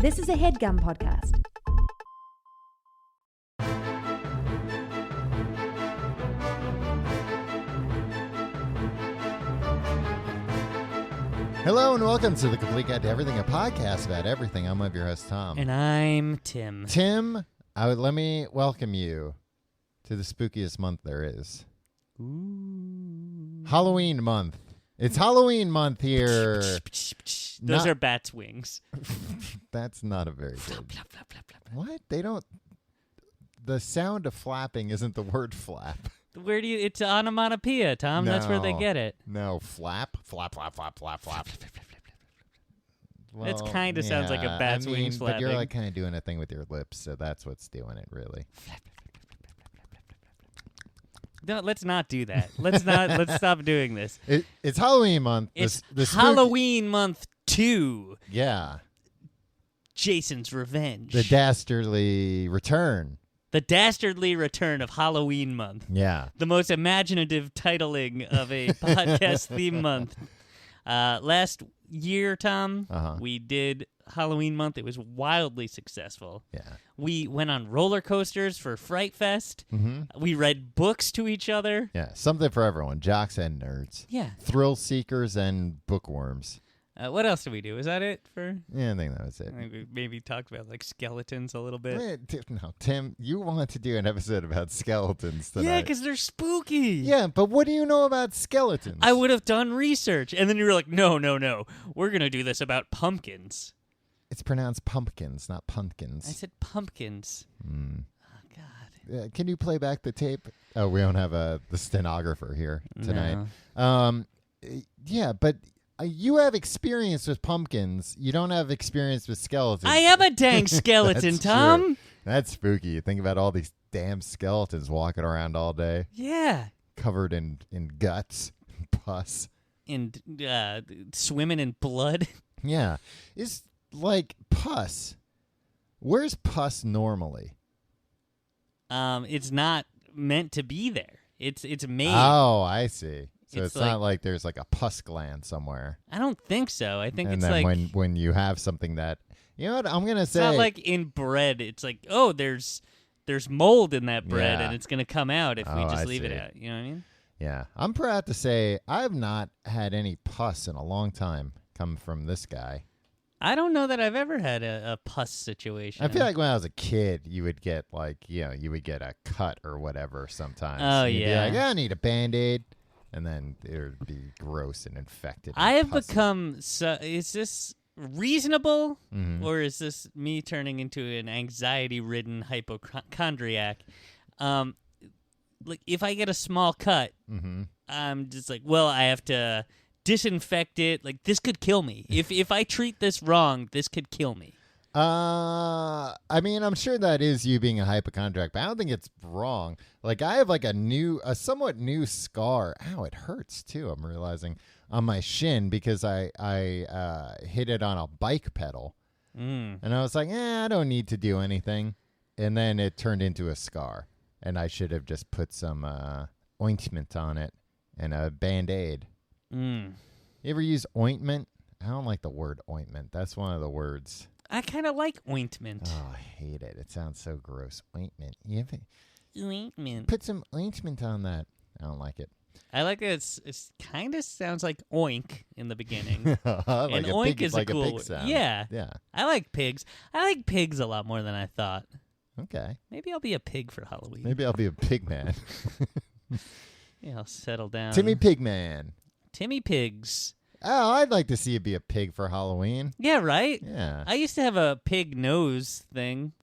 This is a HeadGum podcast. Hello and welcome to The Complete Guide to Everything, a podcast about everything. I'm one of your host, Tom. And I'm Tim. Tim, let me welcome you to the spookiest month there is. Ooh. Halloween month. It's Halloween month here. Those are bats' wings. That's not a very Flap, good. flap, flap, flap, flap. What? They don't. The sound of flapping isn't the word flap. Where do you? It's onomatopoeia, Tom. That's where they No. get it. No, flap. Flap, flap, flap, flap, flap. That kinda sounds like a bat's wings But you're flapping. like kind of doing a thing with your lips, so that's what's doing it, really. No, let's not do that. Let's stop doing this. It's Halloween month. It's the Halloween month 2. Yeah. Jason's Revenge. The dastardly return. The dastardly return of Halloween month. Yeah. The most imaginative titling of a podcast theme month. Last year, Tom, we did Halloween month. It was wildly successful. Yeah. We went on roller coasters for Fright Fest. Mm-hmm. We read books to each other. Yeah. Something for everyone. Jocks and nerds. Yeah. Thrill seekers and bookworms. What else did we do? Was that it for? Yeah, I think that was it. I think we maybe talked about like skeletons a little bit. No, Tim, you want to do an episode about skeletons tonight. Yeah, because they're spooky. Yeah, but what do you know about skeletons? I would have done research. And then you were like, no. We're going to do this about pumpkins. It's pronounced pumpkins, not pumpkins. I said pumpkins. Mm. Oh, God. Can you play back the tape? Oh, we don't have the stenographer here tonight. No. Yeah, but you have experience with pumpkins. You don't have experience with skeletons. I am a dang skeleton, That's Tom. true. That's spooky. You think about all these damn skeletons walking around all day, Yeah. covered in guts, pus. And swimming in blood. Yeah. It's like pus. Where's pus normally? It's not meant to be there. It's made. Oh, I see. So It's it's not like there's like a pus gland somewhere. I don't think so. I think And it's then like when you have something that, you know what, I'm going to it's say. not like in bread. It's like, oh, there's mold in that bread, Yeah. and it's gonna come out if we Oh, just I leave it see. out. You know what I mean? Yeah. I'm proud to say I've not had any pus in a long time come from this guy. I don't know that I've ever had a pus situation. I feel like when I was a kid, you would get you would get a cut or whatever sometimes. Oh, And you'd yeah. be like, I need a Band-Aid. And then it would be gross and infected. I and have pussy. become. Is this reasonable, Mhm. or is this me turning into an anxiety-ridden hypochondriac? Like if I get a small cut, Mhm. I'm just like, well, I have to disinfect it. Like this could kill me. If I treat this wrong, this could kill me. I mean, I'm sure that is you being a hypochondriac, but I don't think it's wrong. Like, I have like a somewhat new scar. Ow, it hurts too. I'm realizing on my shin because I hit it on a bike pedal, and I was like, I don't need to do anything, and then it turned into a scar, and I should have just put some ointment on it and a Band-Aid. You ever use ointment? I don't like the word ointment. That's one of the words. I kind of like ointment. Oh, I hate it. It sounds so gross. Ointment. You have to Ointment. put some ointment on that. I don't like it. I like it. It's kind of sounds like oink in the beginning. Like and a oink pig, is like a cool pig word. sound. Yeah. Yeah. I like pigs. I like pigs a lot more than I thought. Okay. Maybe I'll be a pig for Halloween. Maybe I'll be a pig man. Yeah, I'll settle down. Timmy Pigman. Timmy Pigs. Oh, I'd like to see you be a pig for Halloween. Yeah, right? Yeah. I used to have a pig nose thing.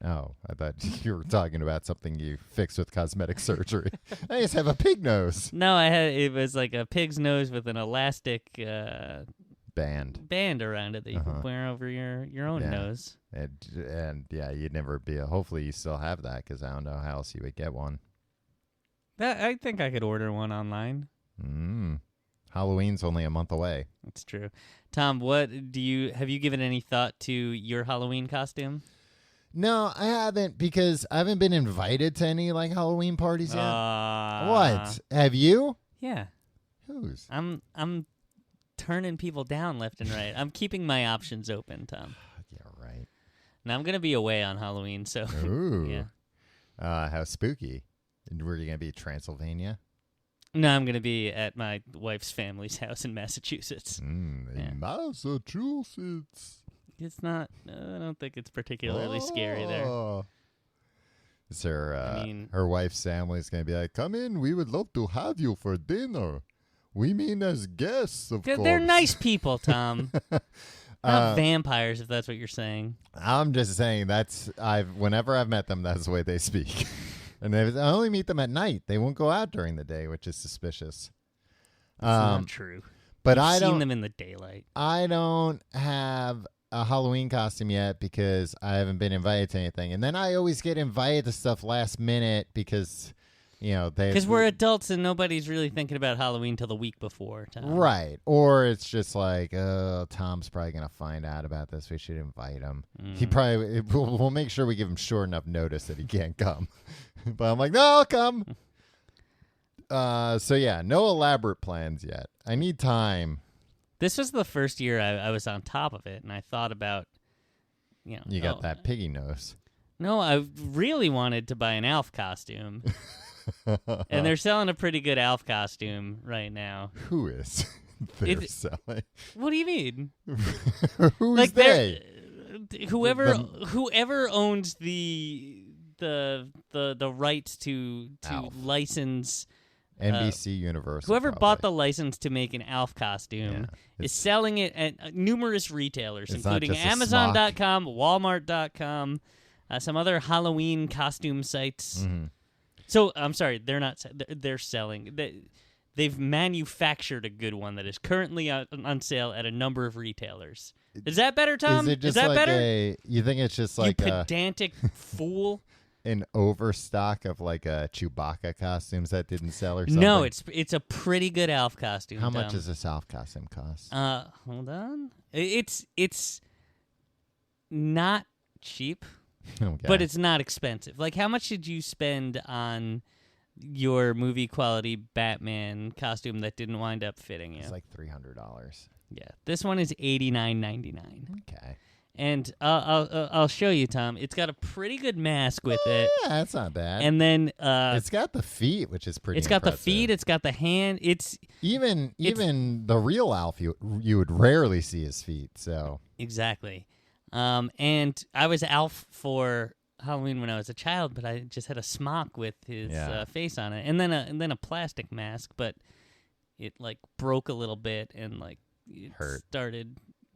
Oh, I thought you were talking about something you fixed with cosmetic surgery. I just have a pig nose. No, it was like a pig's nose with an elastic Band. around it that you could wear over your own Yeah. nose. And yeah, you'd never be hopefully you still have that because I don't know how else you would get one. I think I could order one online. Halloween's only a month away. That's true. Tom, have you given any thought to your Halloween costume? No, I haven't because I haven't been invited to any like Halloween parties yet. What? Have you? Yeah. Whose? I'm turning people down left and right. I'm keeping my options open, Tom. Yeah, right. And I'm gonna be away on Halloween, so Ooh. yeah. How spooky. Were you gonna be Transylvania? No, I'm gonna be at my wife's family's house in Massachusetts. In Massachusetts. It's not. I don't think it's particularly scary there. Is her wife's family is going to be like, come in, we would love to have you for dinner. We mean as guests, of course. They're nice people, Tom. Not vampires, if that's what you're saying. I'm just saying whenever I've met them, that's the way they speak. And I only meet them at night. They won't go out during the day, which is suspicious. That's not true. But I've seen them in the daylight. I don't have a Halloween costume yet because I haven't been invited to anything. And then I always get invited to stuff last minute because, because we're adults and nobody's really thinking about Halloween till the week before. Tom. Right. Or it's just like, Tom's probably going to find out about this. We should invite him. He probably, we'll make sure we give him short enough notice that he can't come. But I'm like, no, I'll come. So yeah, no elaborate plans yet. I need time. This was the first year I was on top of it, and I thought about, You got that piggy nose. No, I really wanted to buy an Alf costume. And they're selling a pretty good Alf costume right now. Who is they're selling? What do you mean? Who's like they? Whoever owns the rights to license NBC Universal. Whoever bought the license to make an Alf costume is selling it at numerous retailers, including Amazon.com, Walmart.com, some other Halloween costume sites. Mm-hmm. So, I'm sorry, they're not. They're selling. They've manufactured a good one that is currently on sale at a number of retailers. Is that better, Tom? Is that like better? You think it's just like you pedantic fool? An overstock of like Chewbacca costumes that didn't sell or something? No, it's a pretty good Alf costume. How much does this Alf costume cost? Hold on. It's not cheap, okay. But it's not expensive. Like, how much did you spend on your movie quality Batman costume that didn't wind up fitting you? It's like $300. Yeah, this one is $89.99. Okay. And I'll show you, Tom. It's got a pretty good mask with it. Yeah, that's not bad. And then it's got the feet, which is pretty. It's got impressive. the feet. It's got the hand. It's even the real Alf. You would rarely see his feet. So exactly. And I was Alf for Halloween when I was a child, but I just had a smock with his face on it, and then a plastic mask, but it like broke a little bit and like it hurt.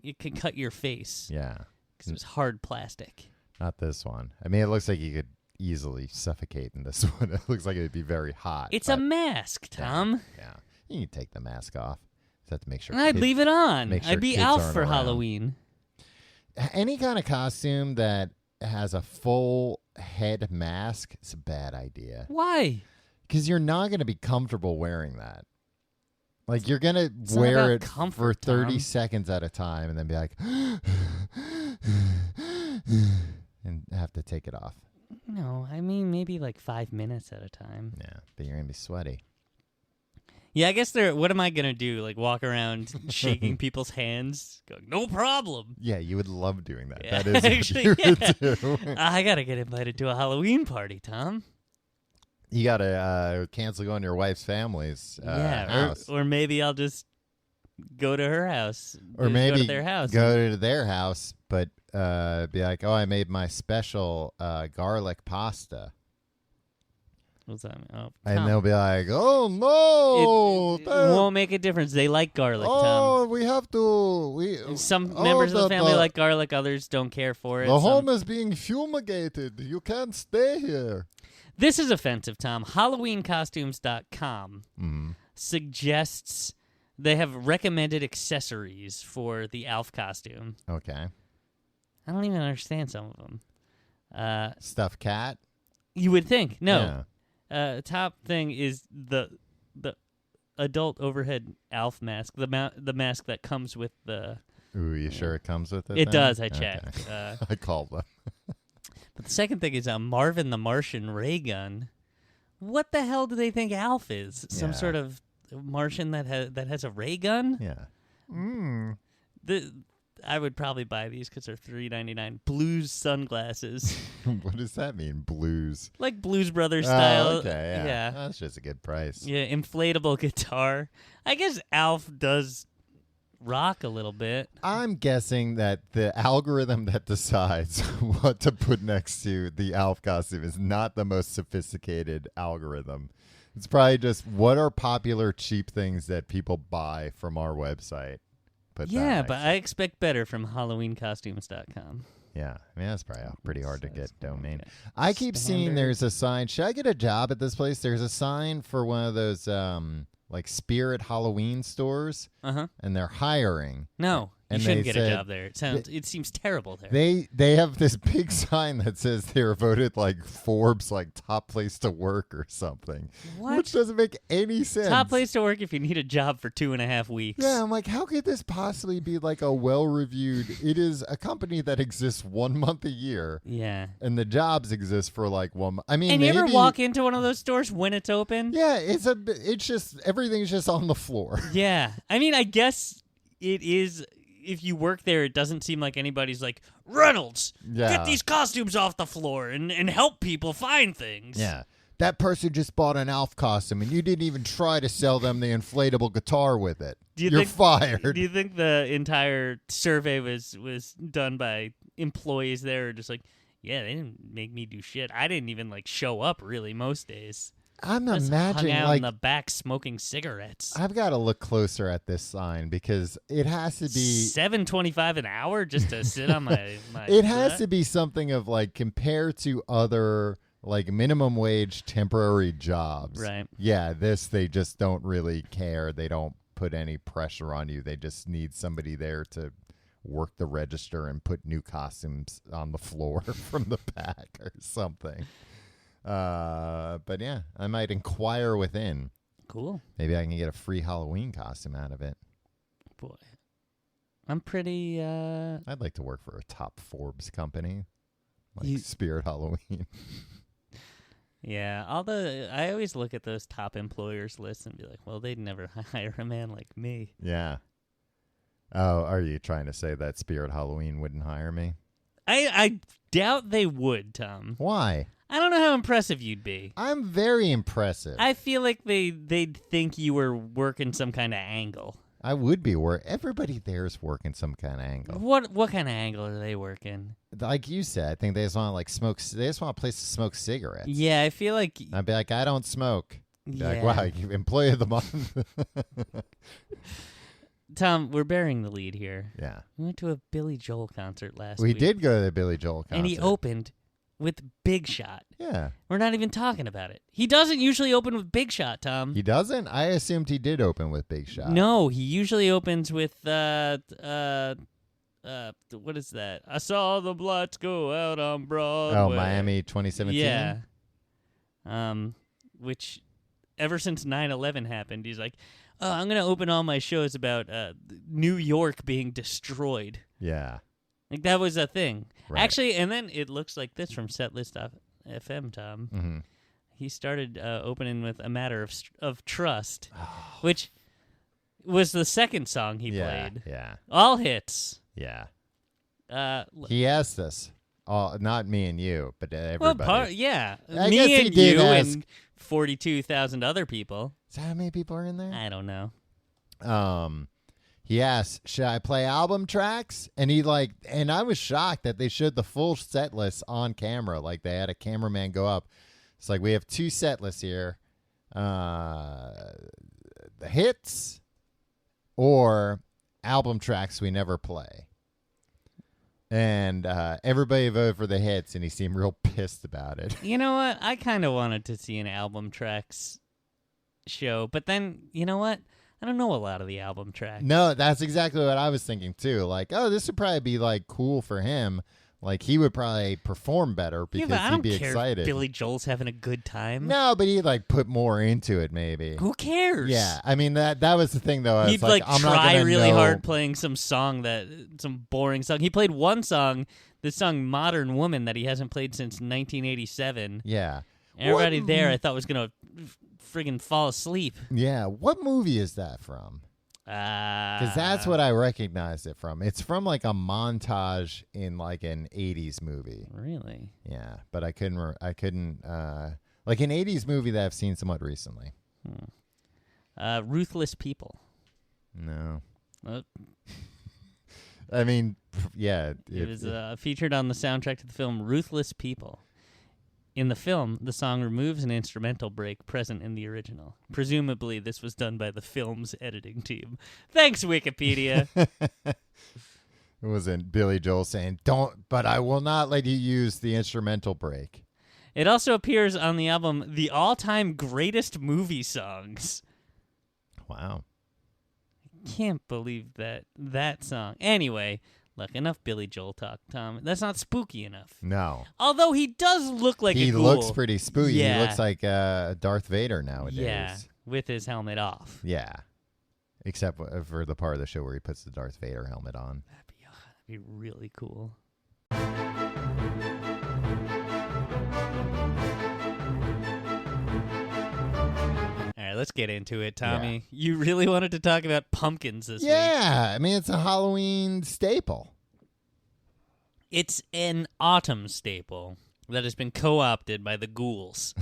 It could cut your face. Yeah. Because it was hard plastic. Not this one. I mean, it looks like you could easily suffocate in this one. It looks like it would be very hot. It's a mask, Tom. Yeah. You can take the mask off. Just have to make sure. And I'd leave it on. Sure I'd be Alf for Halloween. Any kind of costume that has a full head mask is a bad idea. Why? Because you're not going to be comfortable wearing that. Like, you're going to wear it for 30 seconds at a time and then be like, and have to take it off. No, I mean maybe like 5 minutes at a time. Yeah, but you're going to be sweaty. Yeah, I guess what am I going to do? Like walk around shaking people's hands? Going, no problem. Yeah, you would love doing that. Yeah. That is Actually, what you would do. I got to get invited to a Halloween party, Tom. You got to cancel going to your wife's family's house. Or maybe I'll just go to her house. Or maybe go to their house. Go to their house, but be like, oh, I made my special garlic pasta. What's that mean? Oh, and they'll be like, oh, no. It won't make a difference. They like garlic, Tom. Oh, we have to. Some members of the family like garlic. Others don't care for it. The home is being fumigated. You can't stay here. This is offensive, Tom. HalloweenCostumes.com suggests they have recommended accessories for the Alf costume. Okay. I don't even understand some of them. Stuffed cat? You would think. No. Yeah. Top thing is the adult overhead Alf mask, the mask that comes with the... Ooh, you sure it comes with it? It then? does, I checked. Okay. I called them. But the second thing is a Marvin the Martian ray gun. What the hell do they think Alf is? Some sort of Martian that has a ray gun? Yeah. I would probably buy these because they're $3.99. Blues sunglasses. What does that mean, blues? Like Blues Brothers style. Okay, yeah. That's just a good price. Yeah, inflatable guitar. I guess Alf does rock a little bit. I'm guessing that the algorithm that decides what to put next to the Alf costume is not the most sophisticated algorithm. It's probably just what are popular cheap things that people buy from our website. But I expect better from HalloweenCostumes.com. Yeah, I mean, that's probably a pretty hard to get domain. Okay. I keep seeing there's a sign. Should I get a job at this place? There's a sign for one of those like Spirit Halloween stores, and they're hiring. No, you shouldn't get a job there. It seems terrible there. They have this big sign that says they were voted like Forbes like top place to work or something. What? Which doesn't make any sense. Top place to work if you need a job for 2.5 weeks. Yeah, I'm like, how could this possibly be like a well-reviewed? It is a company that exists 1 month a year. Yeah, and the jobs exist for like 1 month. I mean, and you ever walk into one of those stores when it's open? Yeah, it's just everything's just on the floor. Yeah, I mean, I guess it is. If you work there, it doesn't seem like anybody's like, Reynolds, get these costumes off the floor and help people find things. Yeah. That person just bought an Alf costume, and you didn't even try to sell them the inflatable guitar with it. You're fired. Do you think the entire survey was done by employees there, or just like, yeah, they didn't make me do shit. I didn't even like show up really most days. I'm just imagining hung out like in the back smoking cigarettes. I've got to look closer at this sign because it has to be $7.25 an hour just to sit on my It has to be something of like compared to other like minimum wage temporary jobs. Right. Yeah, they just don't really care. They don't put any pressure on you. They just need somebody there to work the register and put new costumes on the floor from the back or something. But yeah, I might inquire within. Cool. Maybe I can get a free Halloween costume out of it. Boy, I'm pretty. I'd like to work for a top Forbes company, like Spirit Halloween. Yeah, I always look at those top employers lists and be like, well, they'd never hire a man like me. Yeah. Oh, are you trying to say that Spirit Halloween wouldn't hire me? I doubt they would, Tom. Why? I don't know how impressive you'd be. I'm very impressive. I feel like they'd think you were working some kind of angle. I would be everybody there's working some kind of angle. What kind of angle are they working? Like you said, I think they just want to they just want a place to smoke cigarettes. Yeah, I feel like I'd be like, I don't smoke. Yeah. Like, wow, you employee of the month. Tom, we're bearing the lead here. Yeah. We went to a Billy Joel concert last week. We did go to the Billy Joel concert. And he opened with Big Shot. Yeah. We're not even talking about it. He doesn't usually open with Big Shot, Tom. He doesn't? I assumed he did open with Big Shot. No, he usually opens with what is that? I saw the lights go out on Broadway. Oh, Miami 2017? Yeah. Which ever since 9/11 happened, he's like, oh, I'm going to open all my shows about New York being destroyed. Yeah. Like, that was a thing. Right. Actually, and then it looks like this from Setlist.fm, Tom. Mm-hmm. He started opening with A Matter of Trust, which was the second song he played. Yeah. All hits. Yeah. He asked us. Not me and you, but everybody. Well, me and you and 42,000 other people. Is that how many people are in there? I don't know. He asked, should I play album tracks? And and I was shocked that they showed the full set list on camera. Like they had a cameraman go up. It's like, we have 2 set lists here. The hits or album tracks we never play. And everybody voted for the hits, and he seemed real pissed about it. You know what? I kind of wanted to see an album tracks show, but then, you know what? I don't know a lot of the album tracks. No, that's exactly what I was thinking, too. Like, oh, this would probably be, like, cool for him. Like, he would probably perform better because he'd be excited. If Billy Joel's having a good time. No, but he'd, like, put more into it, maybe. Who cares? Yeah, I mean, that was the thing, though. He'd, I'm try really hard playing some boring song. He played one song, this song Modern Woman, that he hasn't played since 1987. Yeah. Everybody there I thought was going to friggin' fall asleep. Yeah. What movie is that from? Because that's what I recognized it from. It's from like a montage in like an 80s movie. Really? Yeah, but I couldn't like an 80s movie that I've seen somewhat recently. Ruthless People. No. I mean, yeah. It was featured on the soundtrack to the film Ruthless People. In the film, the song removes an instrumental break present in the original. Presumably, this was done by the film's editing team. Thanks, Wikipedia. It wasn't Billy Joel saying, "Don't," but I will not let you use the instrumental break. It also appears on the album The All-Time Greatest Movie Songs. Wow. Can't believe that song. Anyway, look, enough Billy Joel talk, Tom. That's not spooky enough. No. Although he does look like a ghoul. He looks pretty spooky. Yeah. He looks like Darth Vader nowadays. Yeah, with his helmet off. Yeah. Except for the part of the show where he puts the Darth Vader helmet on. That'd be really cool. All right, let's get into it, Tommy. Yeah. You really wanted to talk about pumpkins this week. Yeah, I mean, it's a Halloween staple. It's an autumn staple that has been co-opted by the ghouls.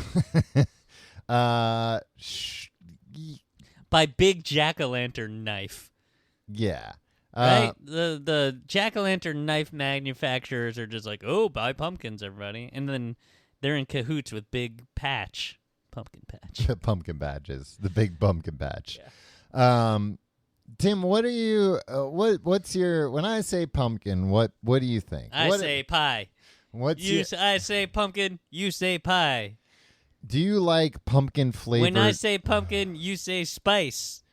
By Big Jack-o'-lantern Knife. Yeah. Right? The jack-o'-lantern knife manufacturers are just like, oh, buy pumpkins, everybody. And then they're in cahoots with Big Patch. Pumpkin Patch. Pumpkin patches. The big pumpkin patch. Yeah. Tim, what are you what's your, when I say pumpkin, what do you think? I say pie. I say pumpkin, you say pie. Do you like pumpkin flavored? When I say pumpkin, you say spice.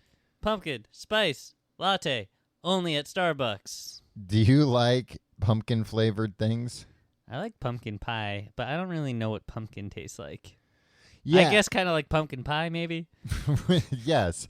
Pumpkin, spice, latte, only at Starbucks. Do you like pumpkin flavored things? I like pumpkin pie, but I don't really know what pumpkin tastes like. Yeah. I guess kind of like pumpkin pie, maybe. Yes,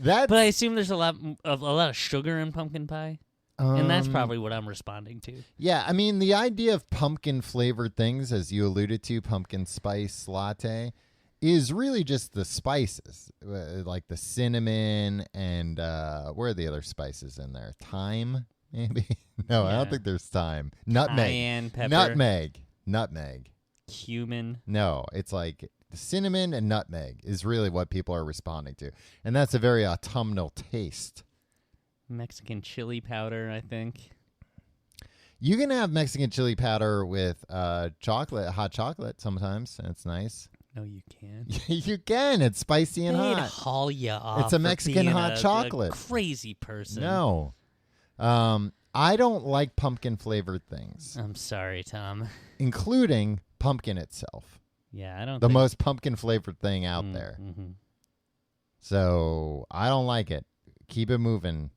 but I assume there's a lot of sugar in pumpkin pie, and that's probably what I'm responding to. Yeah, I mean the idea of pumpkin flavored things, as you alluded to, pumpkin spice latte, is really just the spices, like the cinnamon and where are the other spices in there? Thyme, maybe? No, yeah. I don't think there's thyme. Nutmeg. Cayenne pepper. Nutmeg. Cumin. No, it's like cinnamon and nutmeg is really what people are responding to. And that's a very autumnal taste. Mexican chili powder, I think. You can have Mexican chili powder with hot chocolate sometimes, and it's nice. No, you can't. You can. It's spicy and hot. Haul you off. It's a Mexican hot chocolate. A crazy person. No. I don't like pumpkin flavored things. I'm sorry, Tom. Including pumpkin itself. Yeah, I don't. The most pumpkin flavored thing out there. Mm-hmm. So I don't like it. Keep it moving.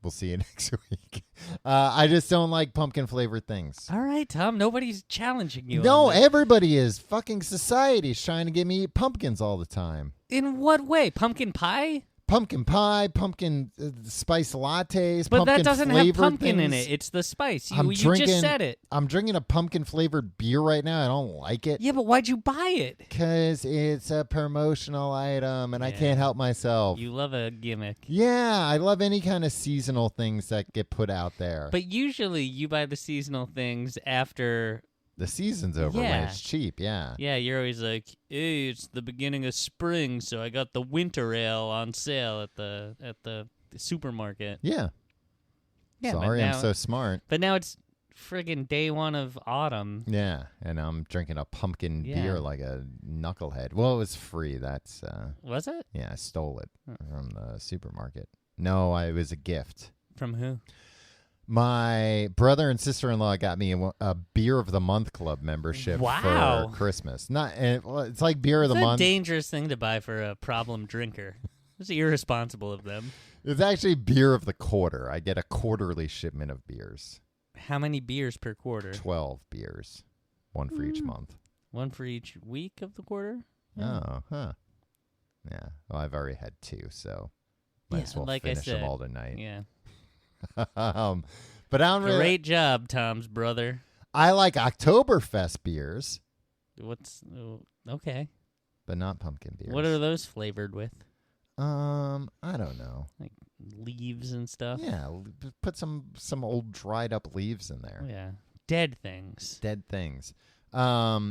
We'll see you next week. I just don't like pumpkin flavored things. All right, Tom. Nobody's challenging you. No, everybody is. Fucking society's trying to get me to eat pumpkins all the time. In what way? Pumpkin pie? Pumpkin pie, pumpkin spice lattes, but pumpkin that doesn't have pumpkin things. in it. It's the spice. You drinking, just said it. I'm drinking a pumpkin flavored beer right now. I don't like it. Yeah, but why'd you buy it? Because it's a promotional item, and I can't help myself. You love a gimmick. Yeah, I love any kind of seasonal things that get put out there. But usually you buy the seasonal things after the season's over when it's cheap, yeah. Yeah, you're always like, hey, it's the beginning of spring, so I got the winter ale on sale at the supermarket. Yeah. Sorry, I'm so smart. But now it's friggin' day one of autumn. Yeah, and I'm drinking a pumpkin beer like a knucklehead. Well, it was free. That's Was it? Yeah, I stole it from the supermarket. No, it was a gift. From who? My brother and sister-in-law got me a Beer of the Month Club membership for Christmas. It's like Beer of the Month. It's a dangerous thing to buy for a problem drinker. It's irresponsible of them. It's actually Beer of the Quarter. I get a quarterly shipment of beers. How many beers per quarter? 12 beers. One for each month. One for each week of the quarter? Yeah. Oh, huh. Yeah. Well, I've already had 2, so might as well finish them all tonight. Yeah. But I don't really. Great job, Tom's brother. I like Oktoberfest beers. Okay. But not pumpkin beers. What are those flavored with? I don't know. Like leaves and stuff. Yeah, put some old dried up leaves in there. Yeah, dead things. Dead things. All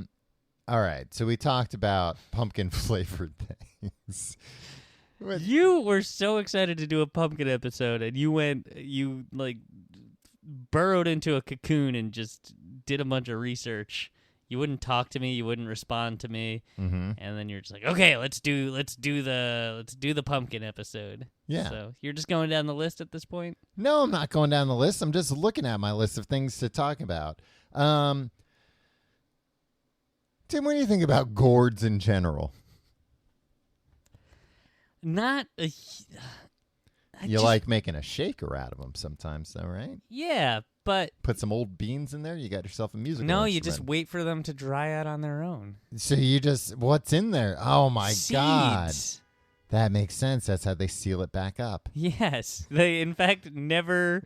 right, so we talked about pumpkin flavored things. You were so excited to do a pumpkin episode, and you burrowed into a cocoon and just did a bunch of research. You wouldn't talk to me. You wouldn't respond to me. Mm-hmm. And then you're just like, okay, let's do the pumpkin episode. Yeah. So you're just going down the list at this point? No, I'm not going down the list. I'm just looking at my list of things to talk about. Tim, what do you think about gourds in general? Not a. You like making a shaker out of them sometimes, though, right? Yeah, but put some old beans in there. You got yourself a musical No, instrument. you just wait for them to dry out on their own. So you just what's in there? Oh my God, that makes sense. That's how they seal it back up. Yes, they in fact never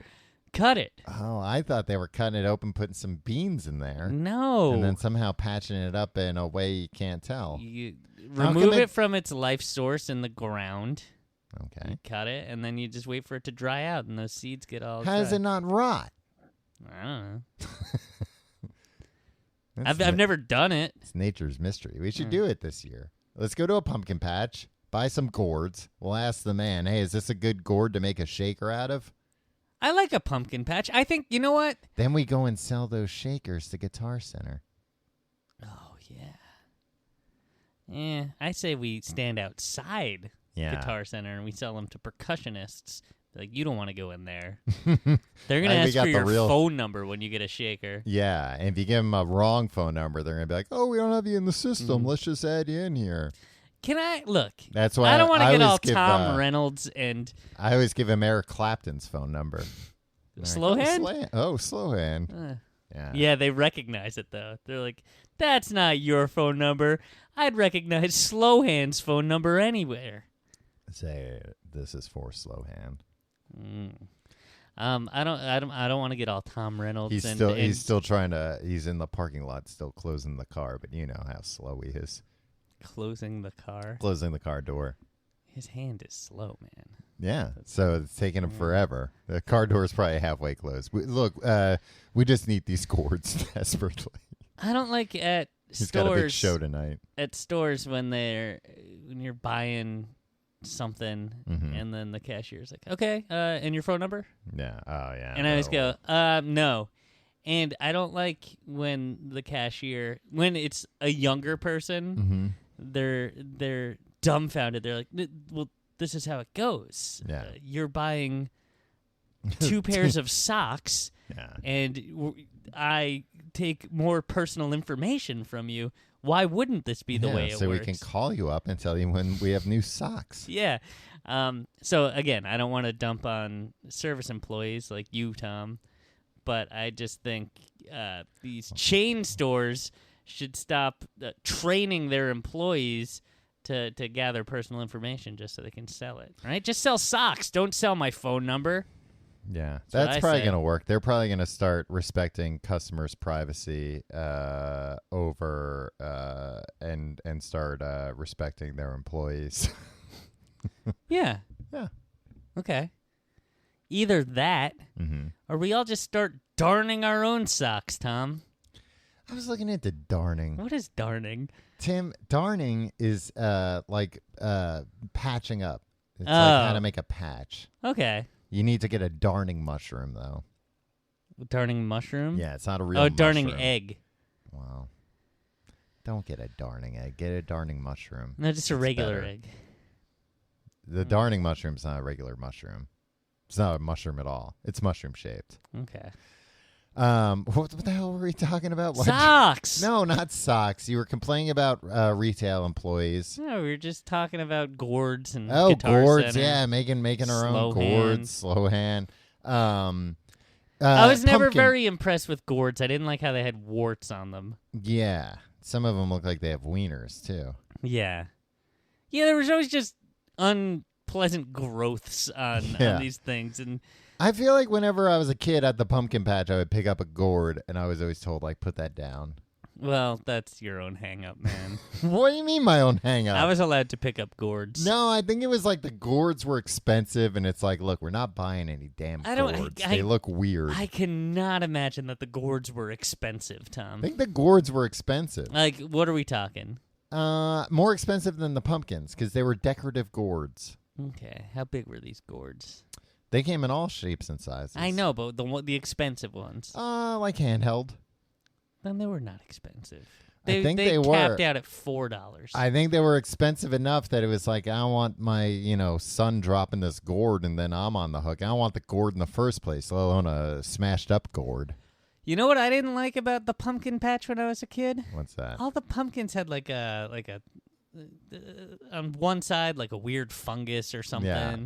cut it. Oh, I thought they were cutting it open, putting some beans in there. No, and then somehow patching it up in a way you can't tell. You remove it from its life source in the ground. Okay. You cut it, and then you just wait for it to dry out, and those seeds get all How does dry. it not rot? I don't know. I've never done it. It's nature's mystery. We should do it this year. Let's go to a pumpkin patch, buy some gourds. We'll ask the man, hey, is this a good gourd to make a shaker out of? I like a pumpkin patch. I think, you know what? Then we go and sell those shakers to Guitar Center. Oh, yeah. Yeah, I say we stand outside Guitar Center and we sell them to percussionists. Like, you don't want to go in there. They're going to ask for your phone number when you get a shaker. Yeah, and if you give them a wrong phone number, they're going to be like, oh, we don't have you in the system. Let's just add you in here. Can I look? That's why I don't want to get all give, Tom Reynolds and. I always give him Eric Clapton's phone number. Slowhand? Slowhand. Yeah, they recognize it though. They're like, "That's not your phone number. I'd recognize Slowhand's phone number anywhere." Say this is for Slowhand. I don't want to get all Tom Reynolds. He's still trying to. He's in the parking lot, still closing the car, but you know how slow he is. Closing the car door. His hand is slow, man. Yeah, so it's taking him forever. The car door is probably halfway closed. We just need these gourds desperately. I don't like at He's stores. got a big show tonight. At stores when you're buying something, and then the cashier's like, "Okay, and your phone number?" Yeah. Oh yeah. And I always go, no. And I don't like when the cashier, when it's a younger person, they're dumbfounded. They're like, well, this is how it goes. Yeah. You're buying 2 pairs of socks, and I take more personal information from you. Why wouldn't this be the way it works? So we can call you up and tell you when we have new socks. Yeah. So, again, I don't want to dump on service employees like you, Tom, but I just think these chain stores should stop training their employees to gather personal information just so they can sell it. Right? Just sell socks. Don't sell my phone number. Yeah, that's probably going to work. They're probably going to start respecting customers' privacy over and start respecting their employees. Yeah. Yeah. Okay. Either that, or we all just start darning our own socks, Tom. I was looking into darning. What is darning? Tim, darning is like patching up. It's like how to make a patch. Okay. You need to get a darning mushroom, though. Darning mushroom? Yeah, it's not a real mushroom. Darning egg. Wow. Don't get a darning egg. Get a darning mushroom. No, just a regular egg. The darning mushroom's not a regular mushroom. It's not a mushroom at all. It's mushroom-shaped. Okay. What the hell were we talking about? Socks! No, not socks. You were complaining about retail employees. No, we were just talking about gourds and Guitar Center. Yeah, making our own gourds. Slow hand. I was never very impressed with gourds. I didn't like how they had warts on them. Yeah. Some of them look like they have wieners, too. Yeah. Yeah, there was always just unpleasant growths on these things. And I feel like whenever I was a kid at the pumpkin patch, I would pick up a gourd, and I was always told, like, put that down. Well, that's your own hang-up, man. What do you mean my own hang-up? I was allowed to pick up gourds. No, I think it was like the gourds were expensive, and it's like, look, we're not buying any damn gourds. They look weird. I cannot imagine that the gourds were expensive, I Tom. think the gourds were expensive. Like, what are we talking? More expensive than the pumpkins because they were decorative gourds. Okay, how big were these gourds? They came in all shapes and sizes. I know, but the expensive ones. Like handheld. Then they were not expensive. I think they were capped out at $4. I think they were expensive enough that it was like, I don't want my, son dropping this gourd and then I'm on the hook. I don't want the gourd in the first place, let alone a smashed up gourd. You know what I didn't like about the pumpkin patch when I was a kid? What's that? All the pumpkins had like a on one side like a weird fungus or something. Yeah.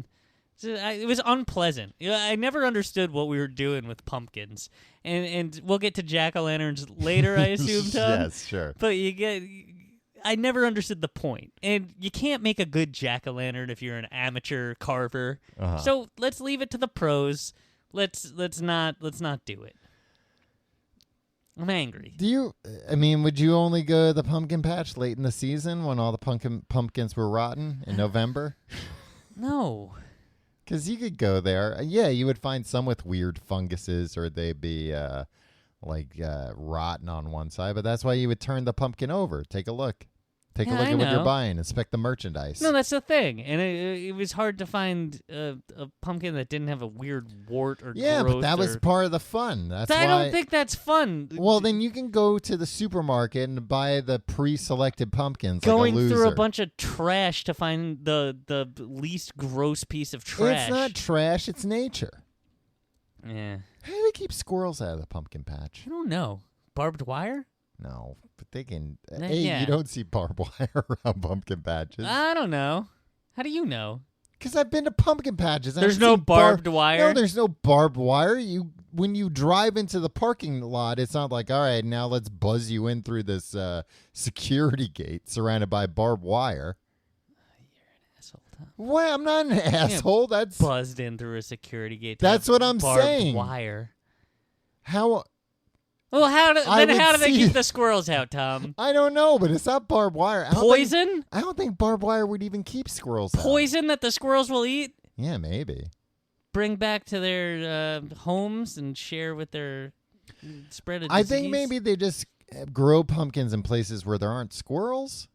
It was unpleasant. I never understood what we were doing with pumpkins. And we'll get to jack-o'-lanterns later, I assume, Tom? Yes, sure. But I never understood the point. And you can't make a good jack-o'-lantern if you're an amateur carver. Uh-huh. So let's leave it to the pros. Let's not do it. I'm angry. Would you only go to the pumpkin patch late in the season when all the pumpkins were rotten in November? No. Because you could go there. Yeah, you would find some with weird funguses or they'd be rotten on one side. But that's why you would turn the pumpkin over. Take a look. Take a look at what you're buying. Inspect the merchandise. No, that's the thing. And it was hard to find a pumpkin that didn't have a weird wart or yeah, growth. But that was part of the fun. I don't think that's fun. Well, then you can go to the supermarket and buy the pre-selected pumpkins. Going like a loser. through a bunch of trash to find the least gross piece of trash. It's not trash. It's nature. Yeah. How do they keep squirrels out of the pumpkin patch? I don't know. Barbed wire? No, but they can. Yeah. You don't see barbed wire around pumpkin patches. I don't know. How do you know? Because I've been to pumpkin patches. There's no barbed wire? No, there's no barbed wire. When you drive into the parking lot, it's not like, all right, now let's buzz you in through this security gate surrounded by barbed wire. You're an asshole, Tom. What? I'm not an asshole. That's buzzed in through a security gate. That's what I'm barbed saying. Wire. How? Well, how do they keep the squirrels out, Tom? I don't know, but it's not barbed wire. Poison? I don't think barbed wire would even keep squirrels out. Poison that the squirrels will eat? Yeah, maybe. Bring back to their homes and share with their spread of disease? I think maybe they just grow pumpkins in places where there aren't squirrels.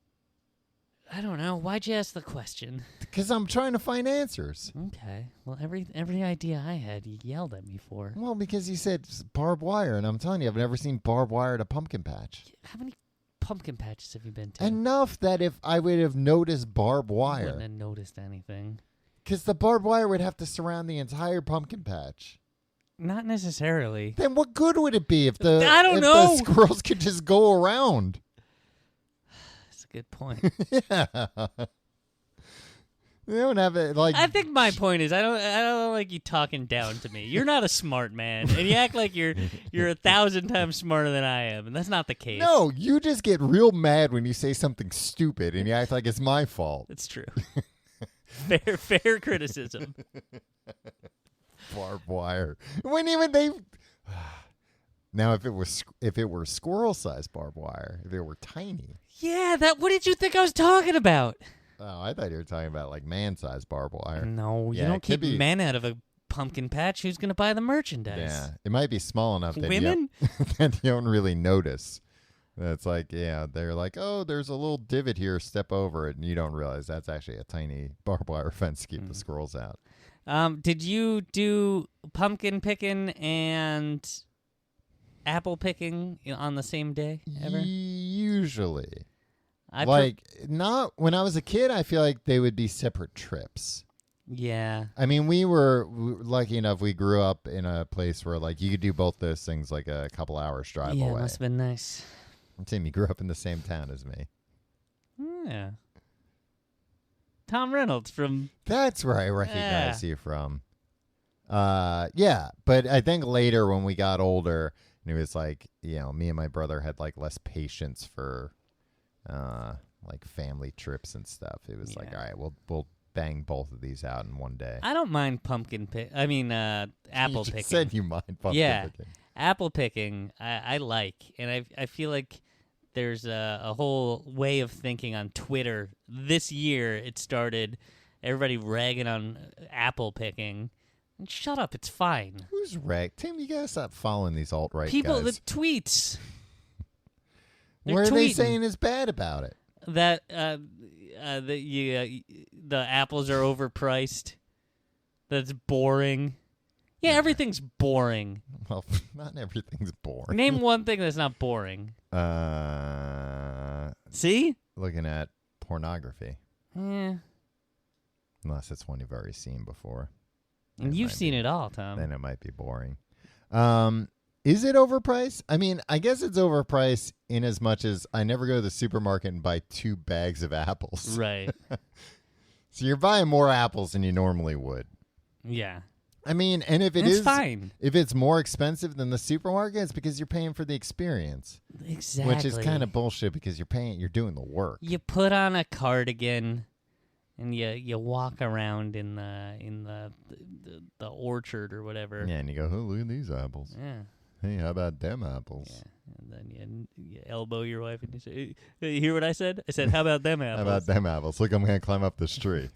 I don't know. Why'd you ask the question? Because I'm trying to find answers. Okay. Well, every idea I had, you yelled at me for. Well, because you said barbed wire, and I'm telling you, I've never seen barbed wire at a pumpkin patch. How many pumpkin patches have you been to? Enough that if I would have noticed barbed I wire. wouldn't have noticed anything. Because the barbed wire would have to surround the entire pumpkin patch. Not necessarily. Then what good would it be if I don't the know. squirrels could just go around? That's a good point. Yeah. They don't have it like. I think my point is I don't like you talking down to me. You're not a smart man, and you act like you're 1,000 times smarter than I am, and that's not the case. No, you just get real mad when you say something stupid, and you act like it's my fault. It's true. Fair criticism. Barbed wire. When even they. Now, if it were squirrel-sized barbed wire, if it were tiny. Yeah, what did you think I was talking about? Oh, I thought you were talking about like man-sized barbed wire. No, you don't keep men out of a pumpkin patch. Who's going to buy the merchandise? Yeah, it might be small enough that women that you don't really notice. It's like, yeah, they're like, oh, there's a little divot here. Step over it, and you don't realize that's actually a tiny barbed wire fence to keep the squirrels out. Did you do pumpkin picking and apple picking on the same day ever? Usually. Not when I was a kid, I feel like they would be separate trips. Yeah. I mean, we were lucky enough. We grew up in a place where like you could do both those things like a couple hours drive away. Yeah, must have been nice. Tim, you grew up in the same town as me. Yeah. Tom Reynolds from... That's where I recognize you from. Yeah, but I think later when we got older, it was like, me and my brother had like less patience for like family trips and stuff. It was like, all right, we'll bang both of these out in one day. I don't mind apple you picking. Said you mind pumpkin picking. Apple picking I like, and I feel like there's a whole way of thinking on Twitter. This year, it started everybody ragging on apple picking. And shut up, it's fine. Who's rag? Tim, you gotta stop following these alt-right People, guys. the tweets. What are they saying is bad about it? That the apples are overpriced. That's boring. Yeah, everything's boring. Well, not everything's boring. Name one thing that's not boring. See? Looking at pornography. Yeah. Unless it's one you've already seen before. And you've seen it all, Tom. Then it might be boring. Is it overpriced? I mean, I guess it's overpriced in as much as I never go to the supermarket and buy 2 bags of apples. Right. So you're buying more apples than you normally would. Yeah. I mean, and if it's fine. If it's more expensive than the supermarket, it's because you're paying for the experience. Exactly. Which is kind of bullshit because you're doing the work. You put on a cardigan and you walk around in the orchard or whatever. Yeah, and you go, oh, look at these apples. Yeah. Hey, how about them apples? Yeah. And then you elbow your wife and you say, hey, you hear what I said? I said, how about them apples? How about them apples? Look, I'm going to climb up this tree.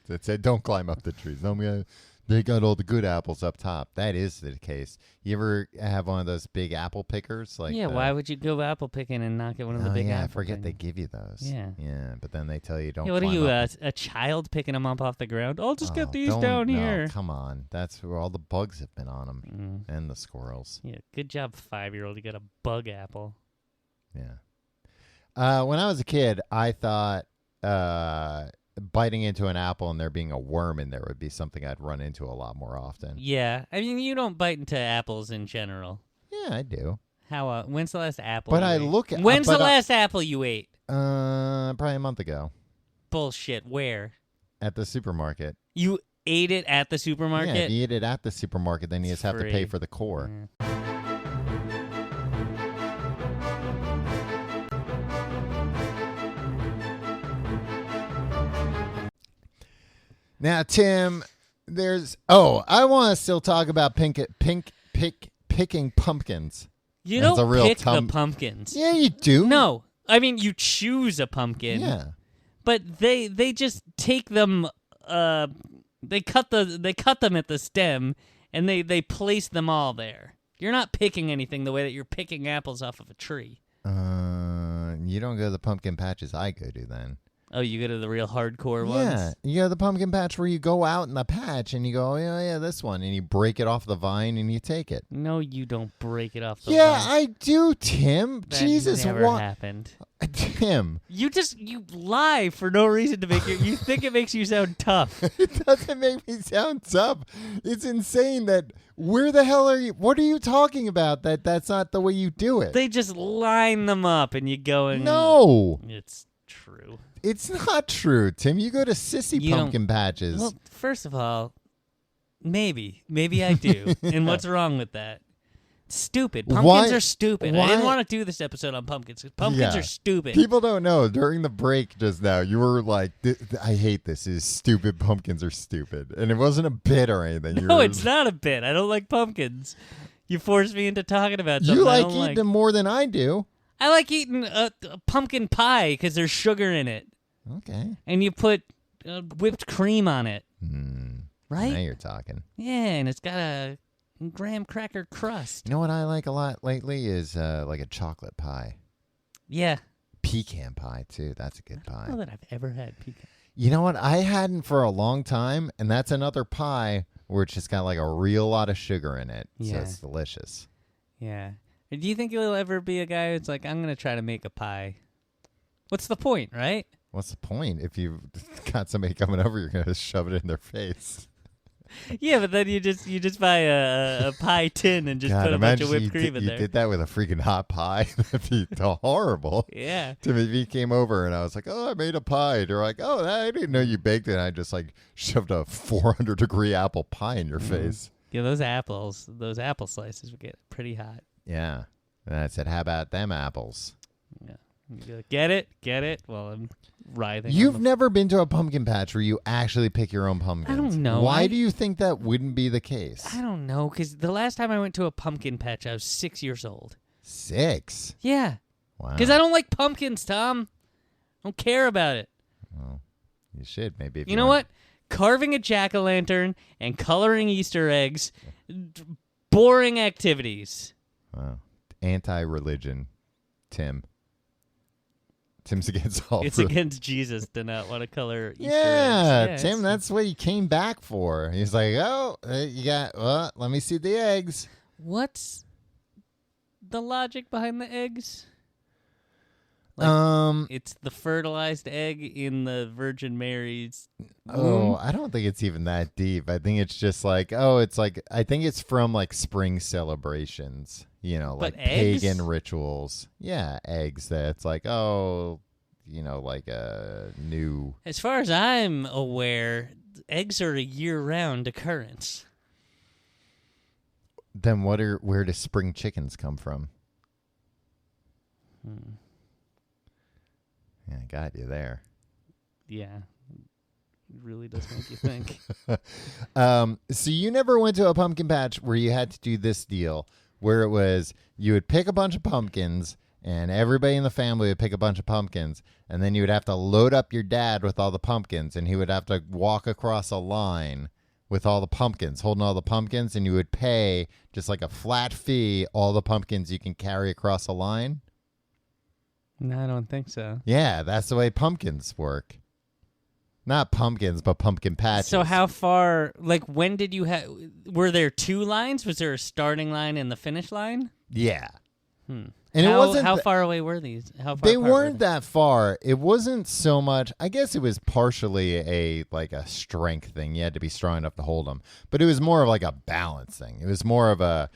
It said, don't climb up the trees. No, they got all the good apples up top. That is the case. You ever have one of those big apple pickers? Why would you go apple picking and not get one of the big apples? I forget they give you those. Yeah. Yeah, but then they tell you don't what are climb you, up. a child picking them up off the ground? I'll just get these down here. Come on. That's where all the bugs have been on them. And the squirrels. Yeah, good job, 5-year-old. You got a bug apple. Yeah. When I was a kid, I thought biting into an apple and there being a worm in there would be something I'd run into a lot more often. Yeah. I mean, you don't bite into apples in general. Yeah, I do. How? When's the last apple But you I ate? look at... When's the last apple you ate? Probably a month ago. Bullshit. Where? At the supermarket. You ate it at the supermarket? Yeah, if you eat it at the supermarket, then you just have to pay for the core. Yeah. Now, Tim, I want to still talk about picking pumpkins. You That's don't pick the pumpkins. Yeah, you do. No. I mean, you choose a pumpkin. Yeah. But they just take them, they cut them at the stem, and they place them all there. You're not picking anything the way that you're picking apples off of a tree. You don't go to the pumpkin patches I go to then. Oh, you go to the real hardcore ones? Yeah, you go to the pumpkin patch where you go out in the patch and you go, oh, yeah, this one. And you break it off the vine and you take it. No, you don't break it off the vine. Yeah, I do, Tim. That Jesus, never what happened. Tim. You lie for no reason to make it. You think it makes you sound tough. It doesn't make me sound tough. It's insane that where the hell are you? What are you talking about? That's not the way you do it. They just line them up and you go and... No. It's true. It's not true, Tim. You go to sissy pumpkin patches. Well, first of all, maybe I do. And what's wrong with that? Stupid. Pumpkins are stupid. I didn't want to do this episode on pumpkins. Pumpkins are stupid. People don't know. During the break just now, you were like, I hate this. It's stupid. Pumpkins are stupid. And it wasn't a bit or anything. No, it's not a bit. I don't like pumpkins. You forced me into talking about something You I like don't eating them more than I do. I like eating a pumpkin pie because there's sugar in it. Okay. And you put whipped cream on it. Right? Now you're talking. Yeah, and it's got a graham cracker crust. You know what I like a lot lately is like a chocolate pie. Yeah. Pecan pie, too. That's a good pie. I don't know that I've ever had pecan. You know what? I hadn't for a long time, and that's another pie where it's just got like a real lot of sugar in it. Yeah. So it's delicious. Yeah. Do you think you'll ever be a guy who's like, I'm going to try to make a pie? What's the point, right? What's the point? If you've got somebody coming over, you're going to shove it in their face. Yeah, but then you just buy a pie tin and just put a bunch of whipped cream in there. You did that with a freaking hot pie. That'd be horrible. Yeah. Timothy came over and I was like, oh, I made a pie. They're like, oh, I didn't know you baked it. And I just like shoved a 400-degree apple pie in your face. Yeah, those apple slices would get pretty hot. Yeah. And I said, how about them apples? Yeah. You go, get it? Well, I'm writhing. You've never been to a pumpkin patch where you actually pick your own pumpkins. I don't know. Why do you think that wouldn't be the case? I don't know, because the last time I went to a pumpkin patch, I was 6 years old. 6? Yeah. Wow. Because I don't like pumpkins, Tom. I don't care about it. Well, you should maybe. If You know what? Carving a jack-o'-lantern and coloring Easter eggs, boring activities. Wow. Anti-religion, Tim. Tim's against all. It's against Jesus to not want to color Easter eggs. Yeah, Tim, that's what he came back for. He's like, oh, you got, well, let me see the eggs. What's the logic behind the eggs? Like, it's the fertilized egg in the Virgin Mary's womb. Oh, I don't think it's even that deep. I think it's just like, I think it's from like spring celebrations, like pagan rituals. Yeah, eggs. That's like, like a new. As far as I'm aware, eggs are a year-round occurrence. Then where do spring chickens come from? Yeah, I got you there. Yeah. It really does make you think. So you never went to a pumpkin patch where you had to do this deal where it was you would pick a bunch of pumpkins and everybody in the family would pick a bunch of pumpkins and then you would have to load up your dad with all the pumpkins and he would have to walk across a line with all the pumpkins, holding all the pumpkins, and you would pay just like a flat fee all the pumpkins you can carry across a line? No, I don't think so. Yeah, that's the way pumpkins work. Not pumpkins, but pumpkin patches. So how far, when did you have, were there two lines? Was there a starting line and the finish line? Yeah. And it wasn't how far away were these? How far they apart weren't that far. It wasn't so much. I guess it was partially a strength thing. You had to be strong enough to hold them, but it was more of like a balance thing. It was more of a,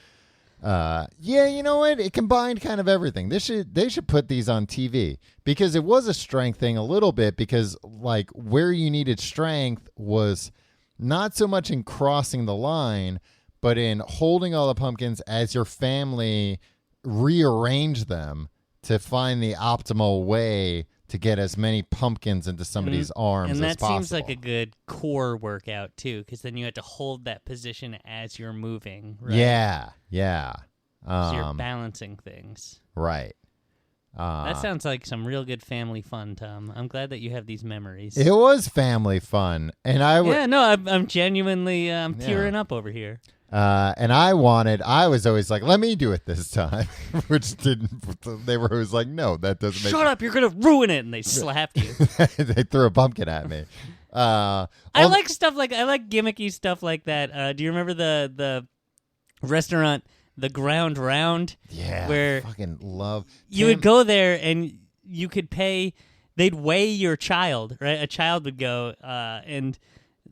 you know what? It combined kind of everything. They should put these on TV because it was a strength thing a little bit because like where you needed strength was not so much in crossing the line, but in holding all the pumpkins as your family rearrange them to find the optimal way to get as many pumpkins into somebody's arms as possible. And that seems like a good core workout, too, because then you have to hold that position as you're moving, right? Yeah. So you're balancing things. Right. That sounds like some real good family fun, Tom. I'm glad that you have these memories. It was family fun. And I'm genuinely tearing up over here. And I was always like, let me do it this time, which they were always like, no, that doesn't make sense. Shut up, you're going to ruin it. And they slapped you. They threw a pumpkin at me. I like gimmicky stuff like that. Do you remember the restaurant, The Ground Round? Yeah. Where I fucking love. You would go there and you could pay, they'd weigh your child, right? A child would go, and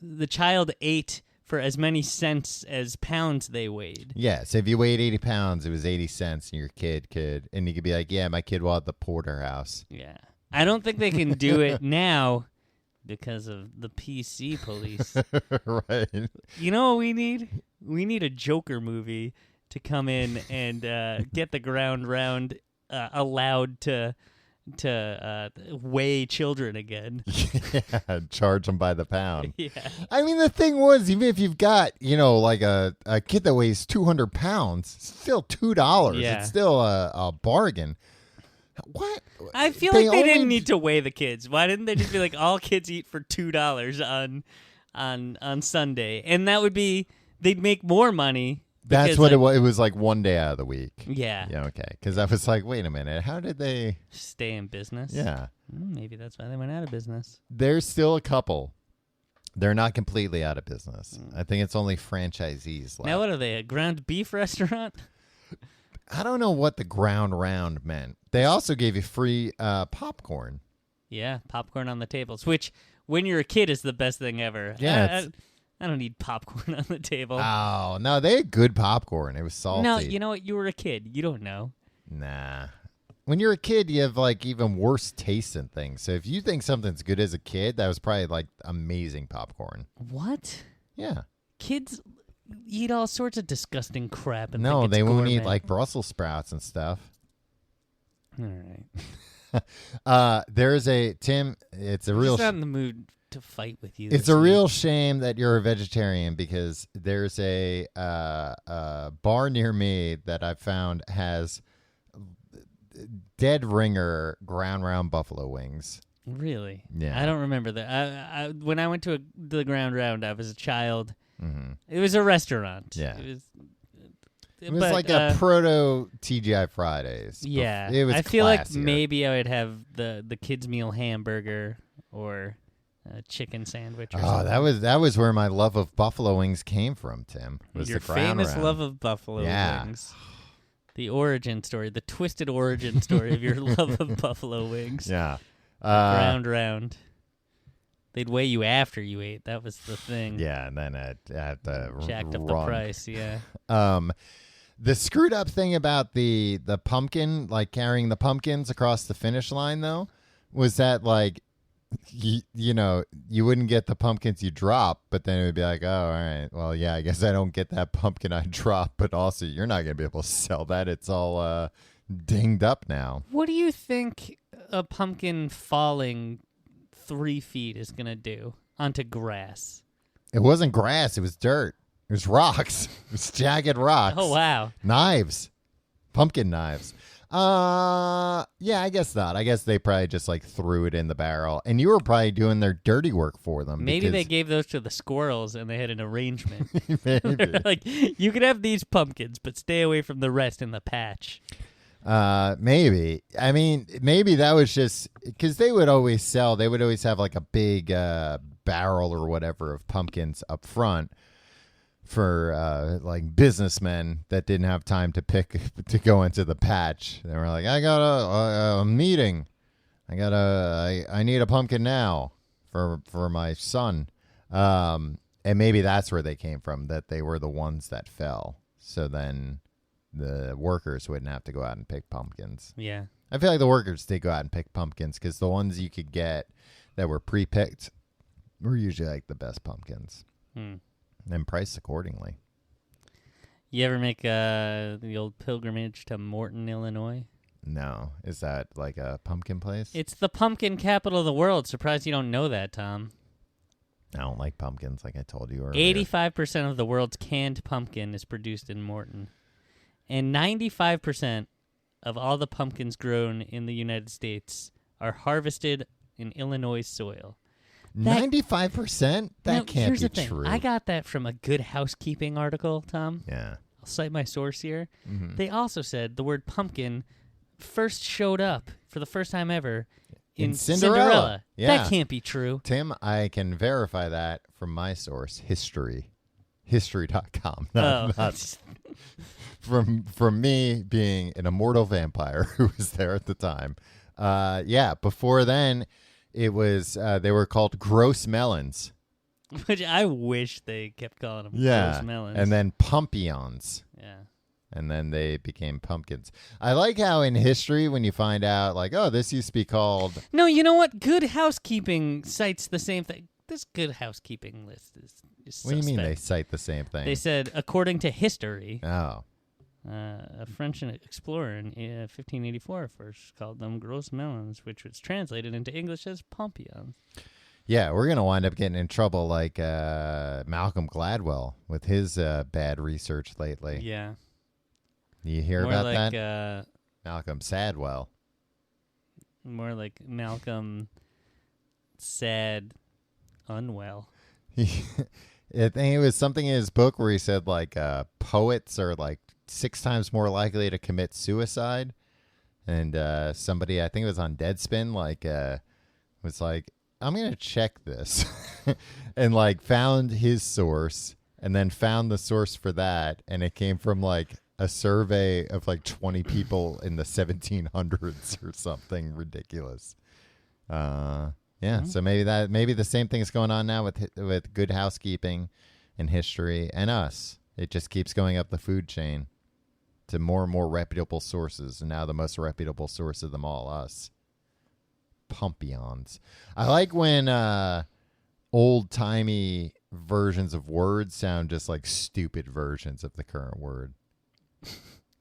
the child ate for as many cents as pounds they weighed. Yeah, so if you weighed 80 pounds, it was 80 cents, and your kid could, and you could be like, yeah, my kid will have the porterhouse. Yeah. I don't think they can do it now because of the PC police. Right. You know what we need? We need a Joker movie to come in and get the ground round allowed to weigh children again. Yeah, charge them by the pound. Yeah. I mean, the thing was, even if you've got, like a kid that weighs 200 pounds, it's still $2. Yeah. It's still a bargain. What? I feel like they didn't need to weigh the kids. Why didn't they just be like, all kids eat for $2 on Sunday? And that would be, they'd make more money. That's what it was. It was like one day out of the week. Yeah. Yeah, okay. Because I was like, wait a minute. How did they stay in business? Yeah. Maybe that's why they went out of business. There's still a couple. They're not completely out of business. I think it's only franchisees left. Now, what are they, a ground beef restaurant? I don't know what the ground round meant. They also gave you free popcorn. Yeah, popcorn on the tables, which, when you're a kid, is the best thing ever. Yeah, I don't need popcorn on the table. Oh, no, they had good popcorn. It was salty. No, you know what? You were a kid. You don't know. Nah. When you're a kid, you have like even worse taste in things. So if you think something's good as a kid, that was probably like amazing popcorn. What? Yeah. Kids eat all sorts of disgusting crap. And no, think it's they won't gourmet. eat like Brussels sprouts and stuff. All right. There's a Tim. It's a real. I'm not in the mood to fight with you. It's a real shame that you're a vegetarian because there's a bar near me that I've found has dead ringer ground round buffalo wings. Really? Yeah. I don't remember that. When I went to the ground round, I was a child. Mm-hmm. It was a restaurant. Yeah. It was like a proto TGI Fridays. Yeah. It was I feel like classier. maybe I would have the kids meal hamburger or a chicken sandwich or something. that was where my love of buffalo wings came from, Tim. Was your the ground famous round. love of buffalo wings. The origin story, the twisted origin story of your love of buffalo wings. Yeah. Ground round. They'd weigh you after you ate. That was the thing. Yeah, and then at the jacked up the price, yeah. The screwed up thing about the pumpkin, like carrying the pumpkins across the finish line, though, was that like, you know, you wouldn't get the pumpkins you drop, but then it would be like, oh, all right, well, yeah, I guess I don't get that pumpkin I drop, but also you're not going to be able to sell that. It's all dinged up now. What do you think a pumpkin falling 3 feet is going to do onto grass? It wasn't grass. It was dirt. It was rocks. It was jagged rocks. Oh, wow. Knives. Pumpkin knives. Yeah, I guess not. I guess they probably just like threw it in the barrel. And you were probably doing their dirty work for them. Maybe they gave those to the squirrels and they had an arrangement. Maybe. Like, you can have these pumpkins, but stay away from the rest in the patch. Maybe. I mean, maybe that was just because they would always have like a big barrel or whatever of pumpkins up front for like businessmen that didn't have time to go into the patch. They were like, I got a meeting. I need a pumpkin now for my son. And maybe that's where they came from, that they were the ones that fell. So then the workers wouldn't have to go out and pick pumpkins. Yeah. I feel like the workers did go out and pick pumpkins because the ones you could get that were pre-picked were usually like the best pumpkins. And priced accordingly. You ever make the old pilgrimage to Morton, Illinois? No. Is that like a pumpkin place? It's the pumpkin capital of the world. Surprised you don't know that, Tom. I don't like pumpkins like I told you earlier. 85% of the world's canned pumpkin is produced in Morton. And 95% of all the pumpkins grown in the United States are harvested in Illinois soil. 95%? That can't be true. I got that from a Good Housekeeping article, Tom. Yeah. I'll cite my source here. Mm-hmm. They also said the word pumpkin first showed up for the first time ever in Cinderella. Yeah. That can't be true. Tim, I can verify that from my source, history. History.com. Not from me being an immortal vampire who was there at the time. Yeah, before then, it was they were called gross melons. Which I wish they kept calling them gross melons. And then pumpions. Yeah. And then they became pumpkins. I like how in history when you find out, like, oh, this used to be called... No, you know what? Good Housekeeping cites the same thing. This Good Housekeeping list is What do you mean suspect. they cite the same thing? They said, according to history... Oh. A French explorer in 1584 first called them gross melons, which was translated into English as pompions. Yeah, we're going to wind up getting in trouble like Malcolm Gladwell with his bad research lately. Yeah. You hear more about like, that? Malcolm Sadwell. More like Malcolm Sad Unwell. I think it was something in his book where he said like poets are like 6 times more likely to commit suicide. And somebody, I think it was on Deadspin, like was like, I'm going to check this. And like found his source and then found the source for that. And it came from like a survey of like 20 people in the 1700s or something ridiculous. Yeah, so maybe the same thing is going on now with Good Housekeeping and history and us. It just keeps going up the food chain to more and more reputable sources, and now the most reputable source of them all, us. Pumpions. I like when old-timey versions of words sound just like stupid versions of the current word.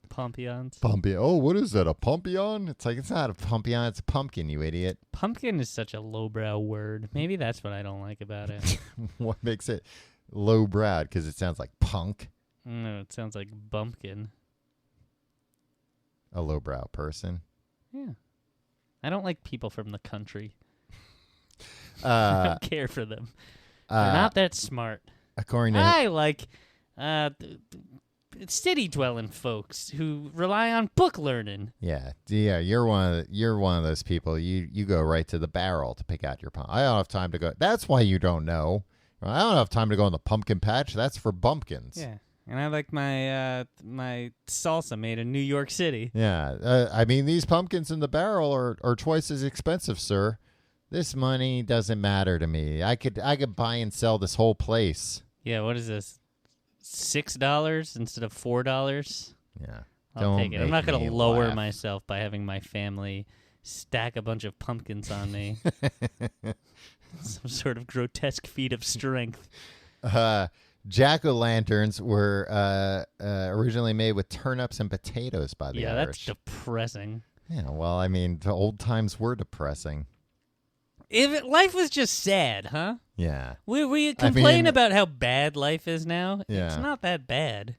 Pompions. Oh, what is that, a pumpion? It's like, it's not a pumpion, it's a pumpkin, you idiot. Pumpkin is such a lowbrow word. Maybe that's what I don't like about it. What makes it lowbrow? Because it sounds like punk. No, it sounds like bumpkin. A lowbrow person. Yeah. I don't like people from the country. I Uh, don't care for them. They're not that smart. according to I like city-dwelling folks who rely on book learning. yeah, you're one of those people. You go right to the barrel to pick out your pumpkin. I don't have time to go. That's why you don't know. I don't have time to go in the pumpkin patch. That's for bumpkins. Yeah, and I like my my salsa made in New York City. Yeah, I mean these pumpkins in the barrel are twice as expensive, sir. This money doesn't matter to me. I could buy and sell this whole place. Yeah, what is this? $6 instead of $4? Yeah, I'll take it. I'm not going to lower myself by having my family stack a bunch of pumpkins on me. Some sort of grotesque feat of strength. Jack-o'-lanterns were originally made with turnips and potatoes by the Irish. That's depressing. Yeah, well, I mean, the old times were depressing. Life was just sad, huh? Yeah. We complain about how bad life is now. Yeah. It's not that bad.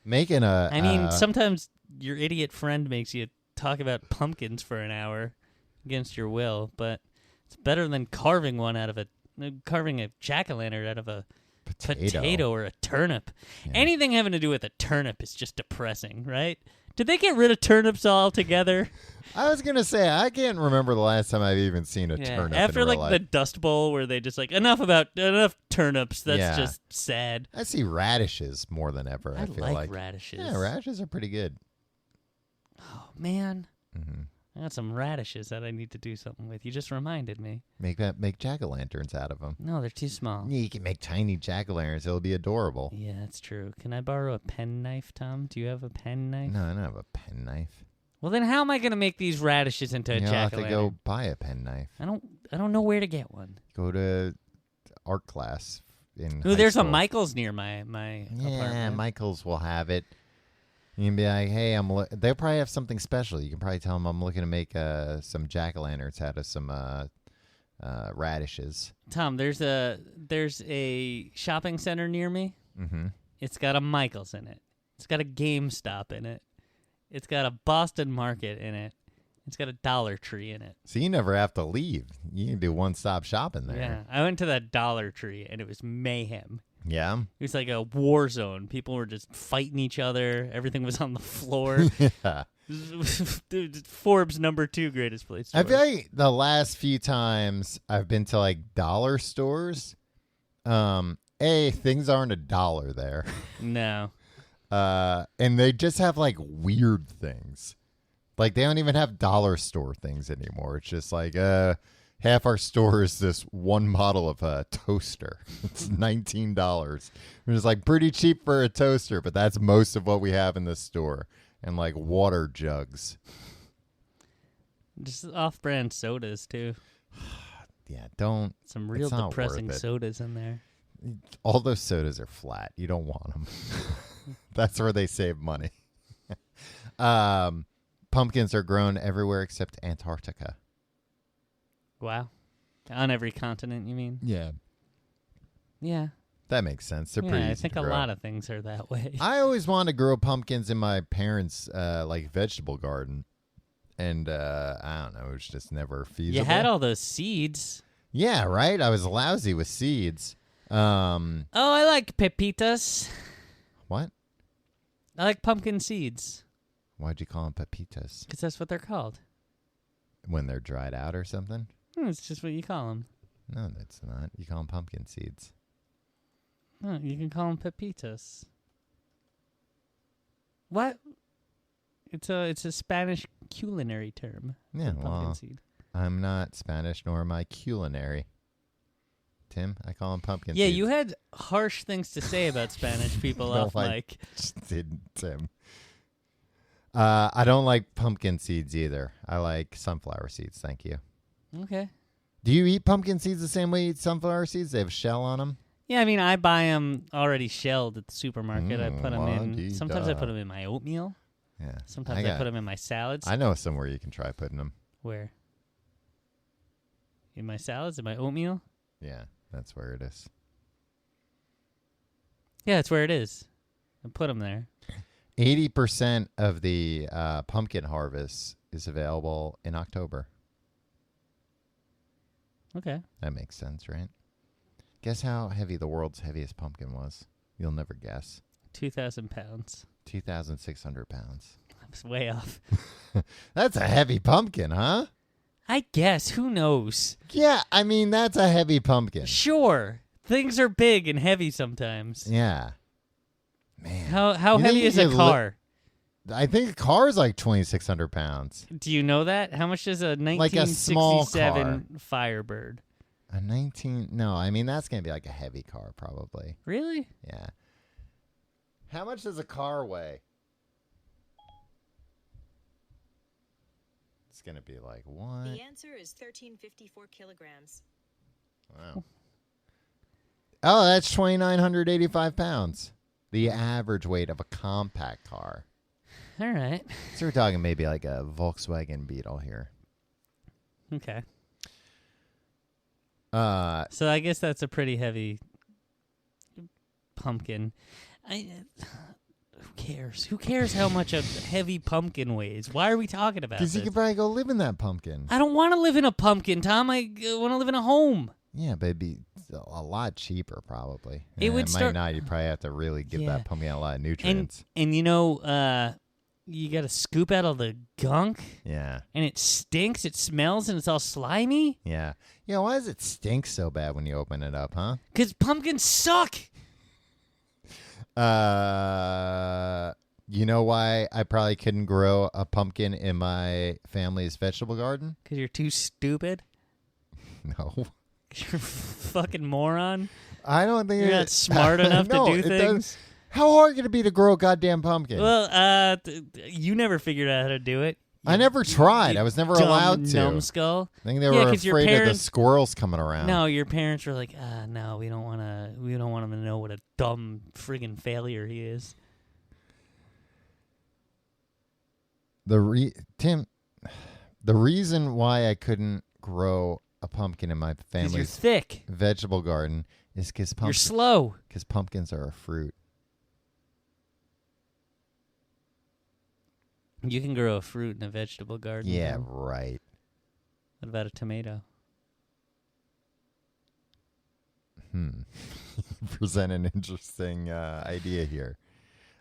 Making I mean, sometimes your idiot friend makes you talk about pumpkins for an hour against your will, but it's better than carving a jack-o'-lantern out of a potato or a turnip. Yeah. Anything having to do with a turnip is just depressing, right? Did they get rid of turnips altogether? I was going to say, I can't remember the last time I've even seen a turnip after in real like life. the Dust Bowl where they just like enough turnips. That's just sad. I see radishes more than ever. I feel like radishes. Yeah, radishes are pretty good. Oh man, Mm-hmm. I got some radishes that I need to do something with. You just reminded me. Make jack-o'-lanterns out of them. No, they're too small. Yeah, you can make tiny jack-o'-lanterns. It'll be adorable. Yeah, that's true. Can I borrow a pen knife, Tom? Do you have a pen knife? No, I don't have a pen knife. Well, then how am I going to make these radishes into a You'll have jack-o'-lantern? to go buy a pen knife. I don't know where to get one. Go to art class in Ooh, high there's school. a Michael's near my Yeah, apartment. Michael's will have it. You can be like, hey, they'll probably have something special. You can probably tell them I'm looking to make some jack-o'-lanterns out of some radishes. Tom, there's a shopping center near me. Mm-hmm. It's got a Michael's in it. It's got a GameStop in it. It's got a Boston Market in it. It's got a Dollar Tree in it. So you never have to leave. You can do one-stop shopping there. Yeah, I went to that Dollar Tree and it was mayhem. Yeah? It was like a war zone. People were just fighting each other. Everything was on the floor. Yeah. Forbes #2 greatest place to I work. feel like the last few times I've been to like dollar stores, things aren't $1 there. No. And they just have like weird things. Like they don't even have dollar store things anymore. It's just like half our store is this one model of a toaster. It's $19. It's like pretty cheap for a toaster, but that's most of what we have in the store. And like water jugs. Just off-brand sodas too. Yeah, don't. Some real it's not depressing worth it. sodas in there. All those sodas are flat. You don't want them. That's where they save money. Pumpkins are grown everywhere except Antarctica. Wow. On every continent, you mean? Yeah. Yeah. That makes sense. They're pretty I easy think to a grow. lot of things are that way. I always wanted to grow pumpkins in my parents' like vegetable garden. And I don't know, it was just never feasible. You had all those seeds. Yeah, right? I was lousy with seeds. Oh, I like pepitas. What? I like pumpkin seeds. Why'd you call them pepitas? Because that's what they're called. When they're dried out or something? It's just what you call them. No, that's not. You call them pumpkin seeds. No, you can call them pepitas. What? It's a Spanish culinary term. Yeah, pumpkin well, seed. I'm not Spanish, nor am I culinary. Tim, I call them pumpkin Yeah, seeds. you had harsh things to say about Spanish people No, off I mic. just didn't, Tim. I don't like pumpkin seeds either. I like sunflower seeds, thank you. Okay. Do you eat pumpkin seeds the same way you eat sunflower seeds? They have shell on them? Yeah, I mean, I buy them already shelled at the supermarket. I put them in. la-dee-da. Sometimes I put them in my oatmeal. Yeah. Sometimes I put them in my salads. I know somewhere you can try putting them. Where? In my salads? In my oatmeal? Yeah, that's where it is. Yeah, that's where it is. I put them there. 80% of the pumpkin harvest is available in October. Okay. That makes sense, right? Guess how heavy the world's heaviest pumpkin was? You'll never guess. 2,000 pounds. 2,600 pounds. I was way off. That's a heavy pumpkin, huh? I guess. Who knows? Yeah, I mean, that's a heavy pumpkin. Sure. Things are big and heavy sometimes. Yeah. Man. How heavy is a car? I think a car is like 2,600 pounds. Do you know that? How much does a 1967 Like a small car. Firebird? No, I mean, that's going to be like a heavy car, probably. Really? Yeah. How much does a car weigh? It's going to be like, what? The answer is 1,354 kilograms. Wow. Oh, that's 2,985 pounds. The average weight of a compact car. All right. So we're talking maybe like a Volkswagen Beetle here. Okay. So I guess that's a pretty heavy pumpkin. Who cares? Who cares how much a heavy pumpkin weighs? Why are we talking about this? Because you could probably go live in that pumpkin. I don't want to live in a pumpkin, Tom. I want to live in a home. Yeah, but it'd be a lot cheaper, probably. It would might not. You'd probably have to really give that pumpkin a lot of nutrients. And you know, you got to scoop out all the gunk. Yeah. And it stinks. It smells, and it's all slimy. Yeah. Yeah, why does it stink so bad when you open it up, huh? Because pumpkins suck. You know why I probably couldn't grow a pumpkin in my family's vegetable garden? Because you're too stupid. No. You're a fucking moron. I don't think you're not smart enough to do things. How hard could it be to grow a goddamn pumpkin? Well, you never figured out how to do it. I never tried. I was never allowed to. Numbskull. I think they were afraid of the squirrels coming around. No, your parents were like, no, we don't want him to know what a dumb friggin' failure he is. Tim, the reason why I couldn't grow a pumpkin in my family's you're thick. vegetable garden is because you're slow. Because pumpkins are a fruit. You can grow a fruit in a vegetable garden. Yeah, right. What about a tomato? Present an interesting idea here.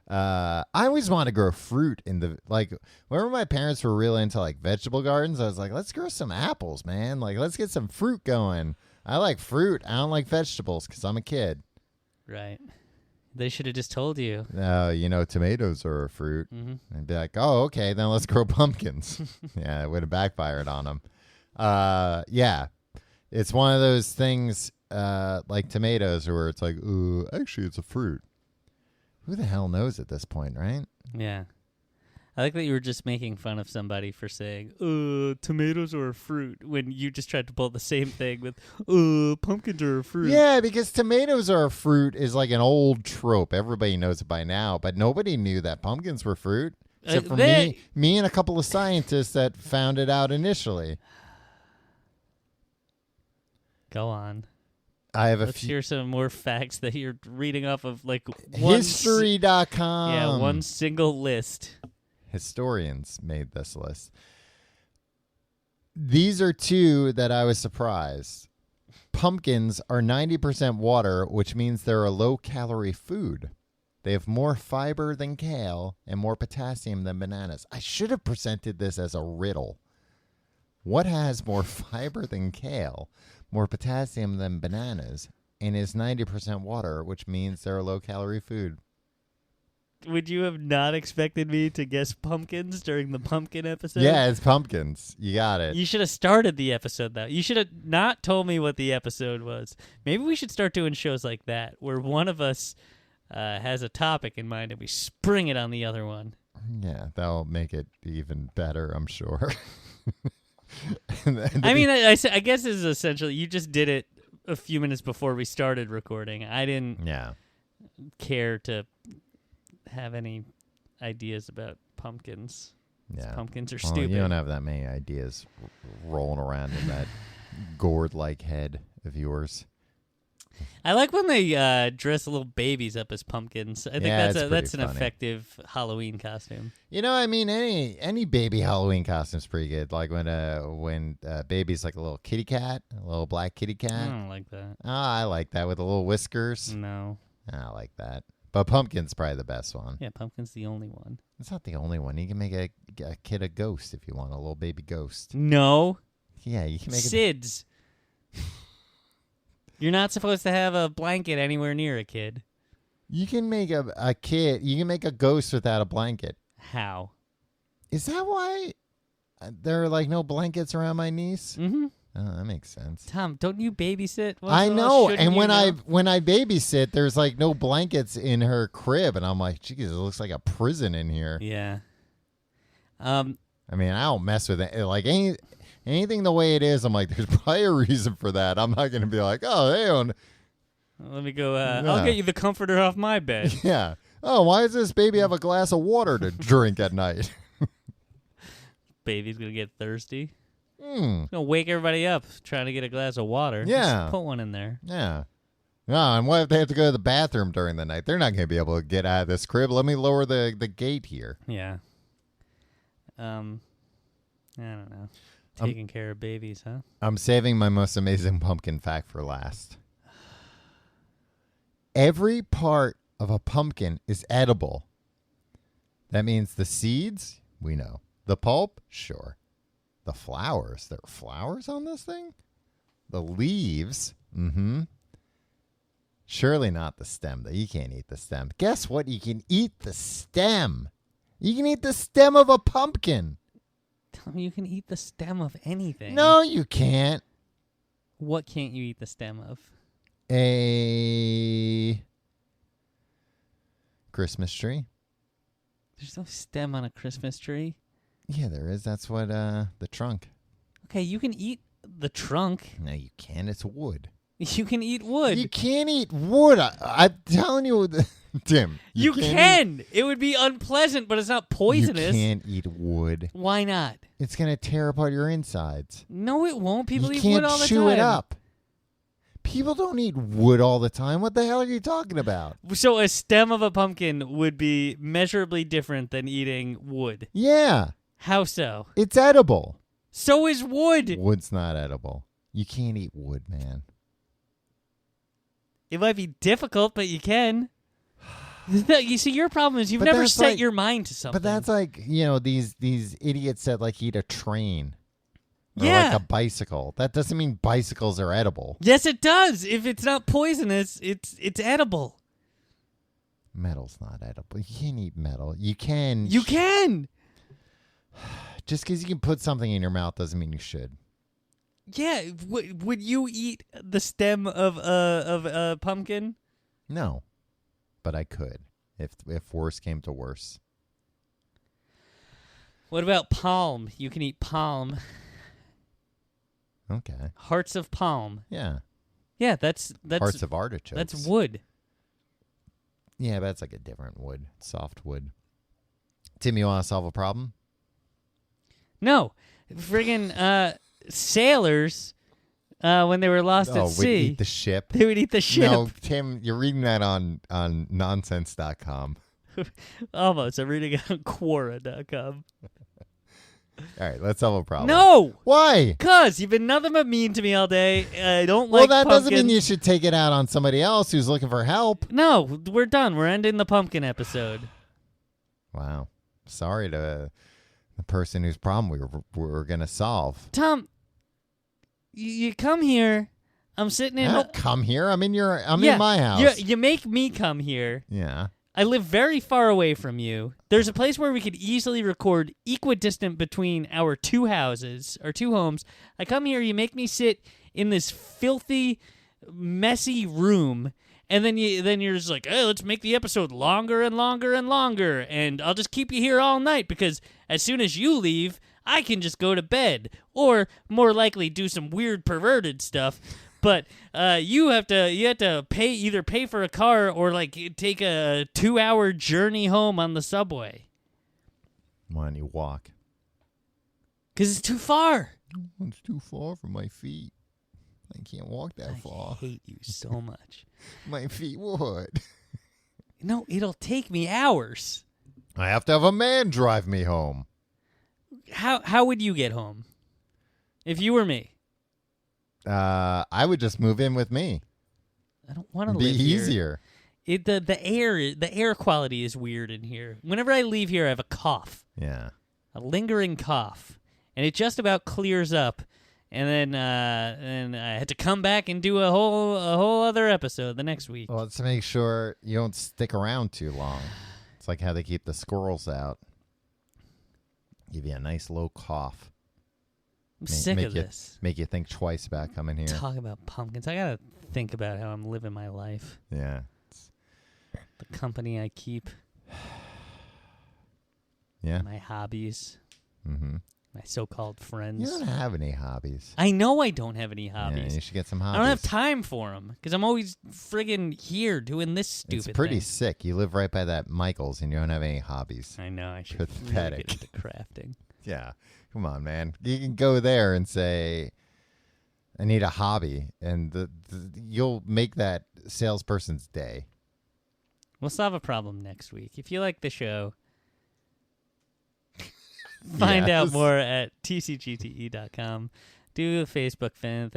I always wanted to grow fruit in the, like, whenever my parents were really into, like, vegetable gardens, I was like, let's grow some apples, man. Like, let's get some fruit going. I like fruit. I don't like vegetables because I'm a kid. Right. They should have just told you. Tomatoes are a fruit. Mm-hmm. And be like, oh, okay, then let's grow pumpkins. Yeah, it would have backfired on them. Yeah. It's one of those things like tomatoes where it's like, ooh, actually, it's a fruit. Who the hell knows at this point, right? Yeah. I like that you were just making fun of somebody for saying, tomatoes are a fruit, when you just tried to pull the same thing with, pumpkins are a fruit. Yeah, because tomatoes are a fruit is like an old trope. Everybody knows it by now, but nobody knew that pumpkins were fruit. Except for me and a couple of scientists that found it out initially. Go on. I have Let's hear some more facts that you're reading off of, like, History.com. Yeah, one single list. Historians made this list. These are two that I was surprised. Pumpkins are 90% water, which means they're a low-calorie food. They have more fiber than kale and more potassium than bananas. I should have presented this as a riddle. What has more fiber than kale, more potassium than bananas, and is 90% water, which means they're a low-calorie food? Would you have not expected me to guess pumpkins during the pumpkin episode? Yeah, it's pumpkins. You got it. You should have started the episode, though. You should have not told me what the episode was. Maybe we should start doing shows like that, where one of us has a topic in mind and we spring it on the other one. Yeah, that'll make it even better, I'm sure. I mean, I guess this is essentially, you just did it a few minutes before we started recording. I didn't care to have any ideas about pumpkins. Yeah. Pumpkins are stupid. You don't have that many ideas rolling around in that gourd-like head of yours. I like when they dress little babies up as pumpkins. I think Yeah, that's an funny. effective Halloween costume. I mean, any baby Halloween costume's pretty good. Like when baby's like a little kitty cat, a little black kitty I cat. don't like that. I like that with the little whiskers. No. I like that. But pumpkin's probably the best one. Yeah, pumpkin's the only one. It's not the only one. You can make a kid a ghost if you want, a little baby ghost. No. Yeah, you can make SIDS. You're not supposed to have a blanket anywhere near a kid. You can make a kid. You can make a ghost without a blanket. How? Is that why there are like no blankets around my niece? Mm-hmm. Oh, that makes sense. Tom, don't you babysit? I know, and when I babysit, there's like no blankets in her crib, and I'm like, geez, it looks like a prison in here. Yeah. I mean, I don't mess with it. Like anything the way it is, I'm like, there's probably a reason for that. I'm not going to be like, oh, they don't. Let me go. I'll get you the comforter off my bed. Yeah. Oh, why does this baby have a glass of water to drink at night? Baby's gonna get thirsty. Gonna wake everybody up trying to get a glass of water. Yeah. Just put one in there. Yeah. No, and what if they have to go to the bathroom during the night? They're not going to be able to get out of this crib. Let me lower the gate here. Yeah. I don't know. Taking care of babies, huh? I'm saving my most amazing pumpkin fact for last. Every part of a pumpkin is edible. That means the seeds, we know. The pulp, sure. The flowers, there are flowers on this thing? The leaves, surely not the stem, though. You can't eat the stem. Guess what? You can eat the stem. You can eat the stem of a pumpkin. Tell me you can eat the stem of anything. No, you can't. What can't you eat the stem of? A Christmas tree. There's no stem on a Christmas tree. Yeah, there is. That's what the trunk. Okay, you can eat the trunk. No, you can't. It's wood. You can eat wood. You can't eat wood. I'm telling you, Tim. You can. It would be unpleasant, but it's not poisonous. You can't eat wood. Why not? It's going to tear apart your insides. No, it won't. People you eat can't wood all the time. chew it up. People don't eat wood all the time. What the hell are you talking about? So a stem of a pumpkin would be measurably different than eating wood. Yeah. How so? It's edible. So is wood. Wood's not edible. You can't eat wood, man. It might be difficult, but you can. You see, your problem is you've never set your mind to something. But that's like, these idiots that like eat a train. Or yeah. like a bicycle. That doesn't mean bicycles are edible. Yes, it does. If it's not poisonous, it's edible. Metal's not edible. You can't eat metal. You can. You can. Just because you can put something in your mouth doesn't mean you should. Yeah. Would you eat the stem of a pumpkin? No. But I could if worse came to worse. What about palm? You can eat palm. Okay. Hearts of palm. Yeah. Yeah, that's Hearts of artichokes. That's wood. Yeah, but it's like a different wood. Soft wood. Tim, you want to solve a problem? No. Friggin' sailors, when they were lost at sea. Would eat the ship. They would eat the ship. No, Tim, you're reading that on nonsense.com. Almost. I'm reading it on Quora.com. All right, let's solve a problem. No! Why? Because you've been nothing but mean to me all day. I don't like Well, that pumpkins. doesn't mean you should take it out on somebody else who's looking for help. No, we're done. We're ending the pumpkin episode. Wow. Sorry to the person whose problem we were going to solve. Tom, you come here. I'm sitting in. I don't come here. I'm in my house. You make me come here. Yeah. I live very far away from you. There's a place where we could easily record equidistant between our two houses, our two homes. I come here, you make me sit in this filthy, messy room, and then you're just like, hey, let's make the episode longer and longer and longer, and I'll just keep you here all night because as soon as you leave, I can just go to bed, or more likely do some weird perverted stuff. But you have to pay for a car or like take a 2-hour journey home on the subway. Why don't you walk? Because it's too far. It's too far from my feet. I can't walk that far. I hate you so much. My feet would. No, it'll take me hours. I have to have a man drive me home. How would you get home if you were me? I would just move in with me. I don't want to Be live here. easier. The air quality is weird in here. Whenever I leave here, I have a cough. Yeah. A lingering cough, and it just about clears up, and then I had to come back and do a whole other episode the next week. Well, it's to make sure you don't stick around too long. It's like how they keep the squirrels out. Give you a nice low cough. I'm sick of this. Make you think twice about coming here. Talk about pumpkins. I gotta think about how I'm living my life. Yeah. The company I keep. Yeah. My hobbies. Mm-hmm. My so-called friends. You don't have any hobbies. I know I don't have any hobbies. Yeah, you should get some hobbies. I don't have time for them because I'm always friggin' here doing this stupid It's pretty thing. sick. You live right by that Michael's and you don't have any hobbies. I know. I should Pathetic. really get into crafting. Yeah. Come on, man. You can go there and say, I need a hobby, and you'll make that salesperson's day. We'll solve a problem next week. If you like the show, find out Yes. more at tcgte.com. Do a Facebook thing,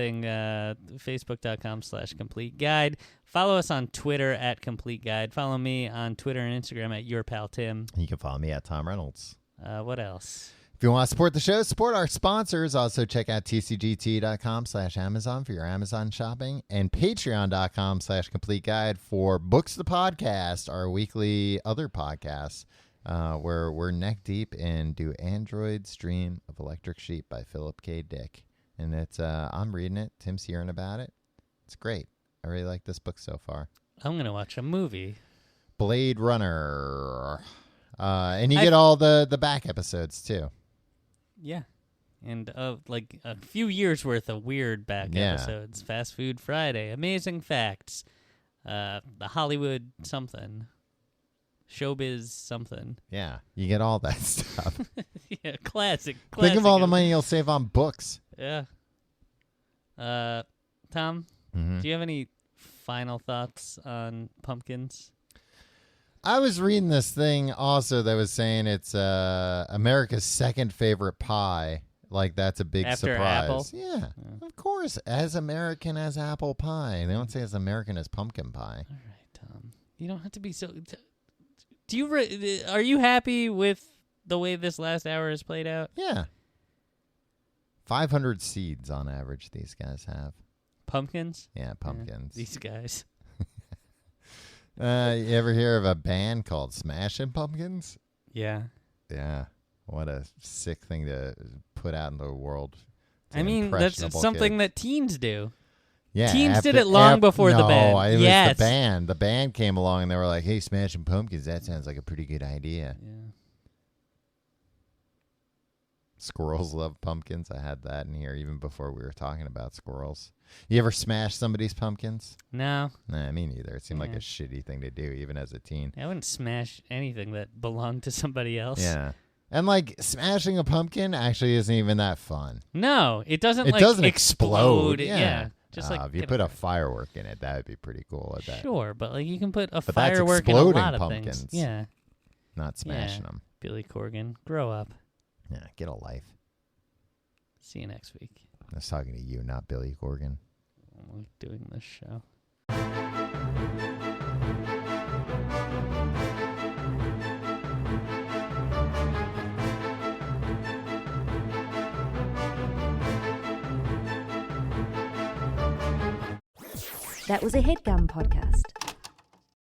facebook.com/complete guide. Follow us on Twitter at complete guide. Follow me on Twitter and Instagram at your pal Tim. You can follow me at Tom Reynolds. What else? If you want to support the show, support our sponsors. Also check out tcgt.com/Amazon for your Amazon shopping and patreon.com/complete guide for Books the Podcast, our weekly other podcasts, where we're neck deep in Do Androids Dream of Electric Sheep by Philip K. Dick. And it's I'm reading it. Tim's hearing about it. It's great. I really like this book so far. I'm going to watch a movie. Blade Runner. And you get all the back episodes, too. Yeah. And like a few years worth of weird back episodes. Fast Food Friday, Amazing Facts, the Hollywood something, Showbiz something. Yeah, you get all that stuff. Yeah, classic. Think of all the money you'll save on books. Yeah. Tom, do you have any final thoughts on pumpkins? I was reading this thing also that was saying it's America's second favorite pie. Like, that's a big After surprise. apple? Yeah, of course. As American as apple pie. They don't say as American as pumpkin pie. All right, Tom. You don't have to be so... Do you are you happy with the way this last hour has played out? Yeah. 500 seeds on average these guys have. Pumpkins? Yeah, pumpkins. Yeah, these guys. You ever hear of a band called Smashing Pumpkins? Yeah. Yeah. What a sick thing to put out into the world. I mean, that's something that teens do. Yeah, teens did it long before the band. No, it was yes. the band. The band came along and they were like, hey, Smashing Pumpkins, that sounds like a pretty good idea. Yeah. Squirrels love pumpkins. I had that in here even before we were talking about squirrels. You ever smash somebody's pumpkins? No. Nah, me neither. It seemed like a shitty thing to do, even as a teen. I wouldn't smash anything that belonged to somebody else. Yeah. And, like, smashing a pumpkin actually isn't even that fun. No, it doesn't, It doesn't explode. Yeah. Just like if you put a firework in it, that would be pretty cool. At that. Sure, but like you can put a But firework in a lot of pumpkins. things. Yeah. Not smashing them. Billy Corgan, grow up. Yeah, get a life. See you next week. I was talking to you, not Billy Corgan. I'm doing this show. That was a HeadGum podcast.